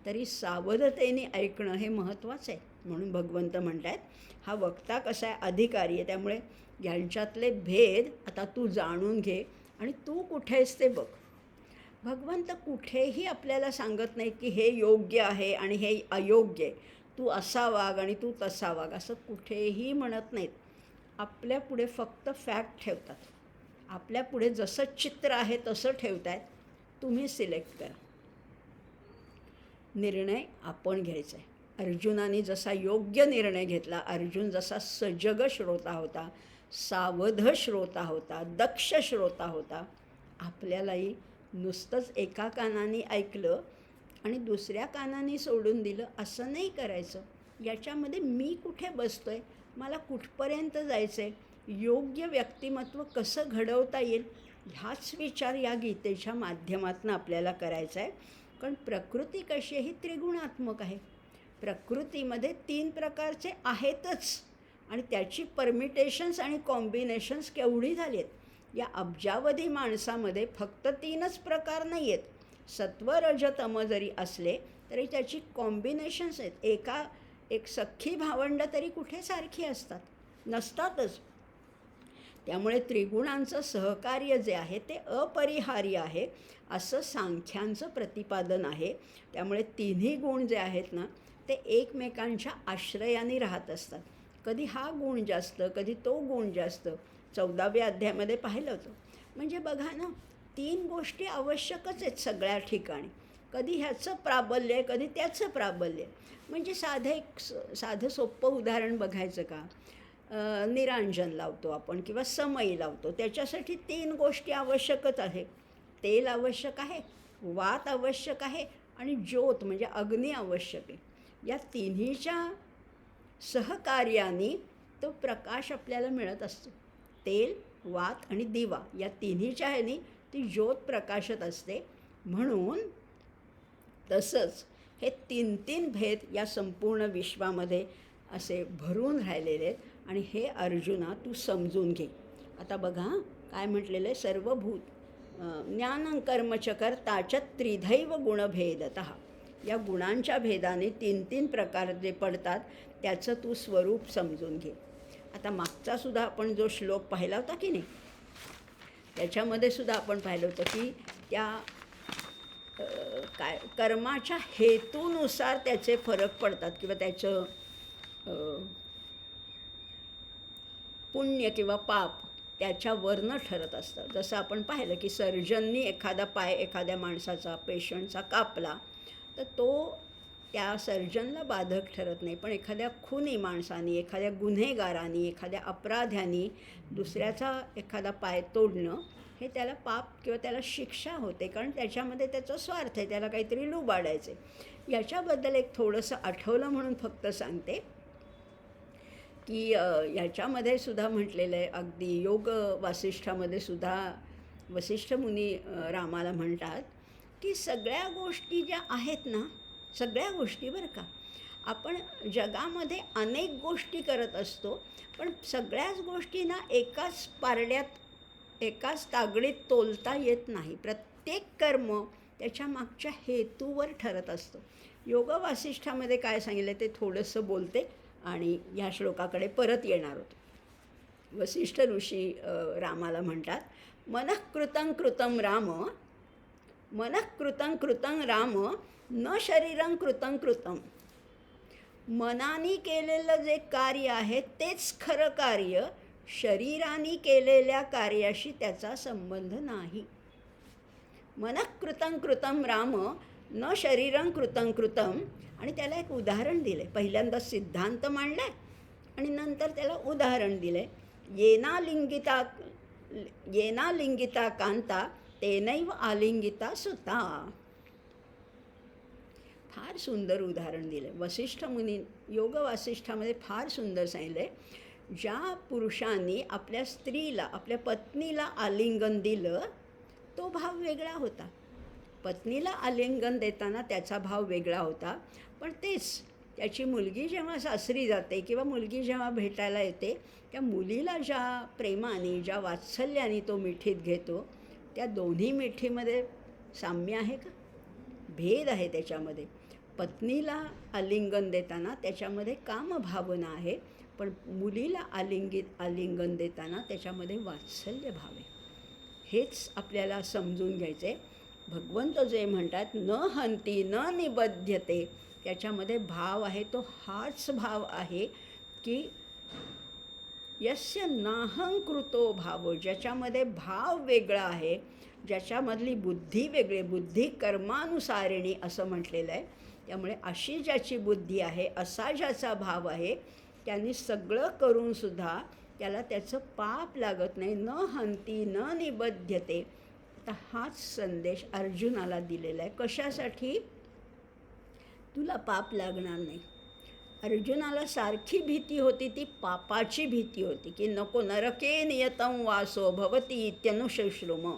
S1: तरी सावधतेने ऐकणं हे महत्त्वाचं आहे. म्हणून भगवंत म्हणत आहेत, हा वक्ता कसा आहे, अधिकारी आहे. त्यामुळे यांच्यातले भेद आता तू जाणून घे आणि तू कुठे आहेस ते बघ. भगवंत कुठेही आपल्याला सांगत नाही की हे योग्य आहे आणि हे अयोग्य आहे, तू असा वाग आणि तू तसा वाग, असं कुठेही म्हणत नाहीत. आपल्यापुढे फक्त फॅक्ट ठेवतात. आपल्यापुढे जसं चित्र आहे तसं ठेवत आहेत, तुम्ही सिलेक्ट करा. निर्णय आपण घ्यायचा आहे. अर्जुनाने जसा योग्य निर्णय घेतला, अर्जुन जसा सजग श्रोता होता, सावध श्रोता होता, दक्ष श्रोता होता, आपल्यालाही नुसतंच एका कानाने ऐकलं आणि दुसऱ्या कानाने सोडून दिलं असं नाही करायचं. याच्यामध्ये मी कुठे बसतोय, मला कुठपर्यंत जायचं आहे, योग्य व्यक्तिमत्व कसं घडवता येईल, ह्याच विचार या गीतेच्या माध्यमातून आपल्याला करायचा आहे. कारण प्रकृती कशी आहे, ही त्रिगुणात्मक आहे. प्रकृतीमध्ये 3 प्रकारचे आहेतच आणि त्याची परमिटेशन्स आणि कॉम्बिनेशन्स केवढी झाली आहेत. या अब्जावधी माणसामध्ये फक्त 3च प्रकार नाही आहेत. सत्व रज तम जरी असले तरी त्याची कॉम्बिनेशन्स आहेत. एक सख्खी भावंड तरी कुठे सारखी असतात, नसतातच. त्यामुळे त्रिगुणांचं सहकार्य जे आहे ते अपरिहार्य आहे असं सांख्यांचं प्रतिपादन आहे. त्यामुळे 3ही गुण जे आहेत ना ते एकमेकांच्या आश्रयाने राहत असतात. कधी हा गुण जास्त, कधी तो गुण जास्त. 14व्या अध्यायामध्ये पाहिलं होतं. म्हणजे बघा ना, 3 गोष्टी आवश्यकच आहेत सगळ्या ठिकाणी. कधी ह्याचं प्राबल्य आहे, कधी त्याचं प्राबल्य. म्हणजे साधं सोपं उदाहरण बघायचं का, निरांजन लावतो आपण किंवा समई लावतो, त्याच्यासाठी 3 गोष्टी आवश्यकच आहे. तेल आवश्यक आहे, वात आवश्यक आहे आणि ज्योत म्हणजे अग्नी आवश्यक आहे. या तिन्हीच्या सहकार्याने तो प्रकाश आपल्याला मिळत असतो. तेल, वात आणि दिवा या तिन्हीच्या ह्यानी ती ज्योत प्रकाशत असते. म्हणून तसंच हे 3 भेद या संपूर्ण विश्वामध्ये असे भरून राहिलेले आहेत आणि हे अर्जुना तू समजून घे. आता बघा काय म्हटलेलं आहे, सर्वभूत ज्ञानं कर्म च कर्ता च त्रिधैव गुणभेदतः. या गुणांच्या भेदाने 3 प्रकार जे पडतात त्याचं तू स्वरूप समजून घे. आता मागचा सुद्धा आपण जो श्लोक पाहिला होता की नाही, त्याच्यामध्ये सुद्धा आपण पाहिलं होतं की त्या काय कर्माच्या हेतूनुसार त्याचे फरक पडतात किंवा त्याचं पुण्य किंवा पाप त्याच्यावरनं ठरत असतं. जसं आपण पाहिलं की सर्जननी एखादा पाय एखाद्या माणसाचा पेशंटचा कापला तर तो त्या सर्जनला बाधक ठरत नाही, पण एखाद्या खुनी माणसाने, एखाद्या गुन्हेगाराने, एखाद्या अपराध्याने दुसऱ्याचा एखादा पाय तोडणं हे त्याला पाप किंवा त्याला शिक्षा होते, कारण त्याच्यामध्ये त्याचा स्वार्थ आहे, त्याला काहीतरी लुबाडायचे. याच्याबद्दल एक थोडंसं आठवलं म्हणून फक्त सांगते की याच्यामध्ये सुद्धा म्हटलेलं आहे, अगदी योग वासिष्ठामध्ये सुद्धा वसिष्ठ मुनी रामाला म्हणतात की सगळ्या गोष्टी ज्या आहेत ना, सगळ्या गोष्टी बरं का, आपण जगामध्ये अनेक गोष्टी करत असतो, पण सगळ्याच गोष्टींना एकाच पारड्यात एकाच तागडीत तोलता येत नाही. प्रत्येक कर्म त्याच्या मागच्या हेतूवर ठरत असतं. योग वासिष्ठामध्ये काय सांगितलं ते थोडंसं बोलते आणि ह्या श्लोकाकडे परत येणार होतो. वसिष्ठ ऋषी रामाला म्हणतात, मनःकृतं कृतं राम, मनःकृतं कृतं राम, न शरीरं कृतं कृतं. मनाने केलेलं जे कार्य आहे तेच खरं कार्य, शरीराने केलेल्या कार्याशी त्याचा संबंध नाही. मनःकृतं कृतं राम, न शरीरं कृतं कृतं. आणि त्याला एक उदाहरण दिले. पहिल्यांदा सिद्धांत मांडलाय आणि नंतर त्याला उदाहरण दिले. येना लिंगिता कांता तेनैव आलिंगिता सुता. फार सुंदर उदाहरण दिलं. वसिष्ठ मुनी योग वासिष्ठामध्ये फार सुंदर सांगितलं, ज्या पुरुषांनी आपल्या स्त्रीला, आपल्या पत्नीला आलिंगन दिलं तो भाव वेगळा होता. पत्नीला आलिंगन देताना त्याचा भाव वेगळा होता, पण तेच त्याची मुलगी जेव्हा सासरी जाते किंवा मुलगी जेव्हा भेटायला येते, त्या मुलीला ज्या प्रेमाने, ज्या वात्सल्याने तो मिठीत घेतो, त्या दोन्ही मिठीमध्ये साम्य आहे का? भेद आहे त्याच्यामध्ये. पत्नीला आलिंगन देताना त्याच्यामध्ये कामभावना आहे, पण मुलीला आलिंगन देताना त्याच्यामध्ये वात्सल्य भाव आहे. हेच आपल्याला समजून घ्यायचं आहे. भगवंत जे म्हणतात न हंती न निबध्यते, त्याच्यामध्ये भाव आहे तो हाच भाव आहे की यस्य नाहंकृतो भाव, ज्याच्यामध्ये भाव वेगळा आहे, ज्याच्यामधली बुद्धी वेगळी, बुद्धी कर्मानुसारिणी असं म्हटलेलं आहे. त्यामुळे अशी ज्याची बुद्धी आहे, असा ज्याचा भाव आहे, त्यांनी सगळं करूनसुद्धा त्याला त्याचं पाप लागत नाही. न हंती न निबध्यते. तर हाच संदेश अर्जुनाला दिलेला आहे. कशासाठी? तुला पाप लागणार नाही. अर्जुनाला सारखी भीती होती, ती पापाची भीती होती की नको नरके नियतं वासो भवती इत्यनुशश्रुम.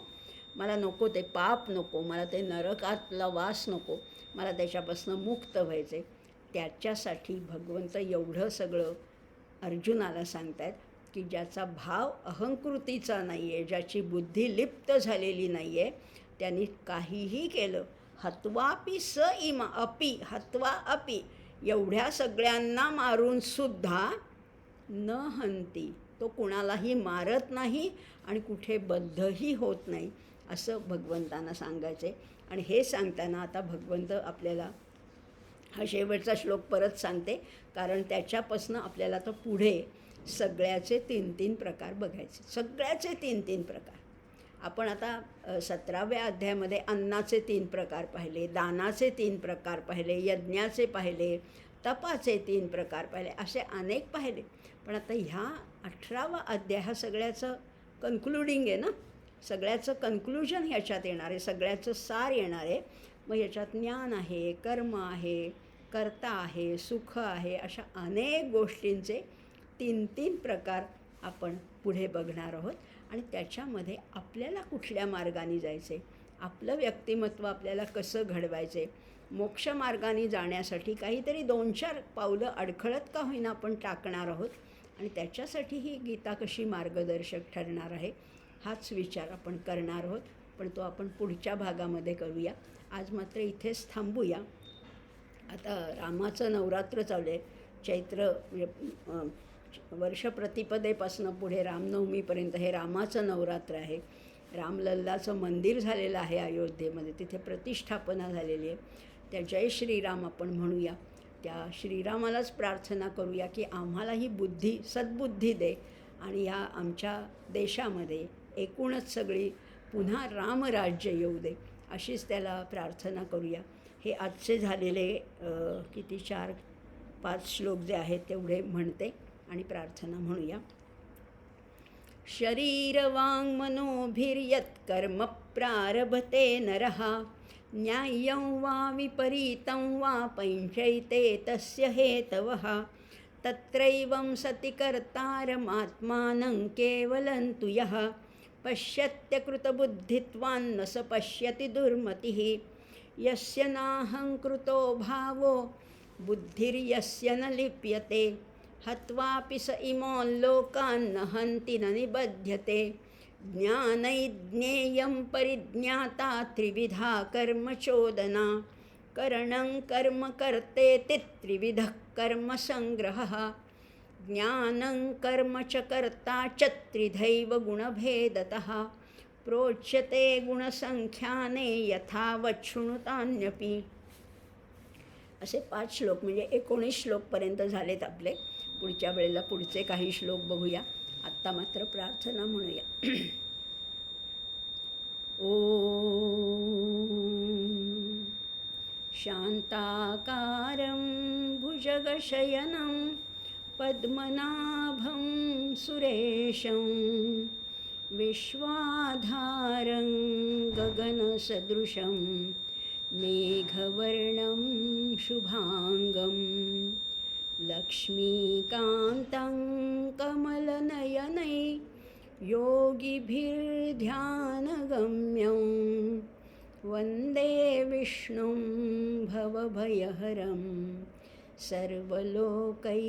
S1: मला नको ते पाप, नको मला ते नरकातला वास, नको मला त्याच्यापासून मुक्त व्हायचे. त्याच्यासाठी भगवंत एवढं सगळं अर्जुनाला सांगतायत की ज्याचा भाव अहंकृतीचा नाही आहे, ज्याची बुद्धी लिप्त झालेली नाही आहे, त्यांनी काहीही केलं, हत्वापि स इमा अपि हत्वा अपि, एवढ्या सगळ्यांना मारूनसुद्धा न हंती, तो कुणालाही मारत नाही आणि कुठे बद्धही होत नाही, असं भगवंतांना सांगायचे. आणि हे सांगताना आता भगवंत आपल्याला हा शेवटचा श्लोक परत सांगते, कारण त्याच्यापासून आपल्याला तर पुढे सगळ्याचे 3 प्रकार बघायचे. सगळ्याचे 3 प्रकार. आपण आता 17व्या अध्यायामध्ये अन्नाचे 3 प्रकार पाहिले, दानाचे 3 प्रकार पाहिले, यज्ञाचे पाहिले, तपाचे 3 प्रकार पाहिले, असे अनेक पाहिले. पण आता ह्या 18वा अध्याय हा सगळ्याचं कन्क्लुडिंग आहे ना, सगळ्याचं कन्क्लुजन ह्याच्यात येणार आहे, सगळ्याचं सार येणार आहे. मग ह्याच्यात ज्ञान आहे, कर्म आहे, कर्ता आहे, सुख आहे, अशा अनेक गोष्टींचे 3 प्रकार आपण पुढे बघणार आहोत. आणि त्याच्यामध्ये आपल्याला कुठल्या मार्गाने जायचे, आपलं व्यक्तिमत्व आपल्याला कसं घडवायचे, मोक्षमार्गाने जाण्यासाठी काहीतरी 2-4 पावलं अडखळत का होईना आपण टाकणार आहोत. आणि त्याच्यासाठी ही गीता कशी मार्गदर्शक ठरणार आहे हाच विचार आपण करणार आहोत. पण तो आपण पुढच्या भागामध्ये करूया. आज मात्र इथेच थांबूया. आता रामाचं नवरात्र चालू आहे. चैत्र वर्षप्रतिपदेपासून पुढे रामनवमीपर्यंत हे रामाचं नवरात्र आहे. रामलल्लाचं मंदिर झालेलं आहे अयोध्येमध्ये, तिथे प्रतिष्ठापना झालेली आहे. त्या जय श्रीराम आपण म्हणूया. त्या श्रीरामालाच प्रार्थना करूया की आम्हालाही बुद्धी, सद्बुद्धी दे आणि या आमच्या देशामध्ये एकूणच सगळी पुन्हा रामराज्य येऊ दे, अशीच त्याला प्रार्थना करूया. हे आजचे झालेले किती 4-5 श्लोक जे आहेत तेवढे म्हणते आणि प्रार्थना म्हणूया. शरीरवाङ् मनोभिर्यत् कर्म प्रारभते नरः न्याय्यं वा विपरीतं वा पैंचैते तस्य हेतवः तत्रैवं सति कर्तारमात्मानं केवलं तु यः पश्यत्यकृतबुद्धित्वान् न स पश्यति दुर्मतिः यस्य नाहङ्कृतो भावो बुद्धिर्यस्य न लिप्यते हत्वापि स इमान् लोकान् न हन्ति न निबध्यते ज्ञानैज्ञेयं परिज्ञाता त्रिविधा कर्मचोदना करणं कर्म कर्तेति त्रिविधः कर्मसङ्ग्रहः ज्ञानं कर्म च कर्ता च त्रिधैव गुणभेदतः प्रोच्यते गुणसंख्याने यथावत् शृणुतान्यपि. असे 5 श्लोक म्हणजे 19 श्लोकपर्यंत झालेत आपले. पुढच्या वेळेला पुढचे काही श्लोक बघूया. आत्ता मात्र प्रार्थना म्हणूया. ओम शांताकारं भुजगशयनं पद्मनाभं सुरेशं विश्वाधारं गगनसदृशं मेघवर्णं शुभांगं लक्ष्मीकान्तं कमलनयनै योगिभिर्ध्यानगम्यं वन्दे विष्णुं भवभयहरं सर्वलोकैकनाथं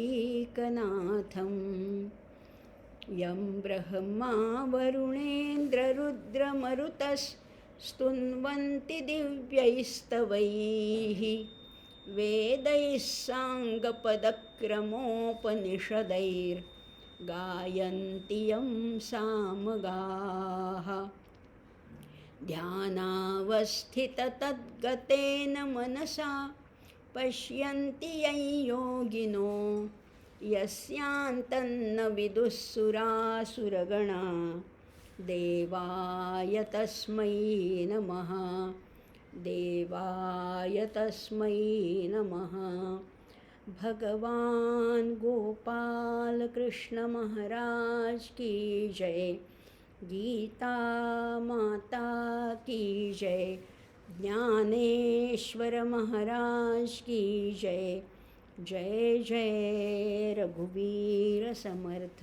S1: यं ब्रह्मा वरुणेन्द्ररुद्रमरुतस्तुन्वन्ति दिव्यैस्तवैः वेदैः साङ्गपदक्रमोपनिषदैर्गायन्ति यं सामगाः ध्यानावस्थिततद्गतेन मनसा पश्यन्ति यं योगिनो यस्यान्तन्न विदुःसुरासुरगणा देवाय तस्मै नमः देवाय तस्मै नमः. भगवान गोपाल कृष्ण महाराज की जय. गीता माता की जय. ज्ञानेश्वर महाराज की जय. जय जय रघुवीर समर्थ.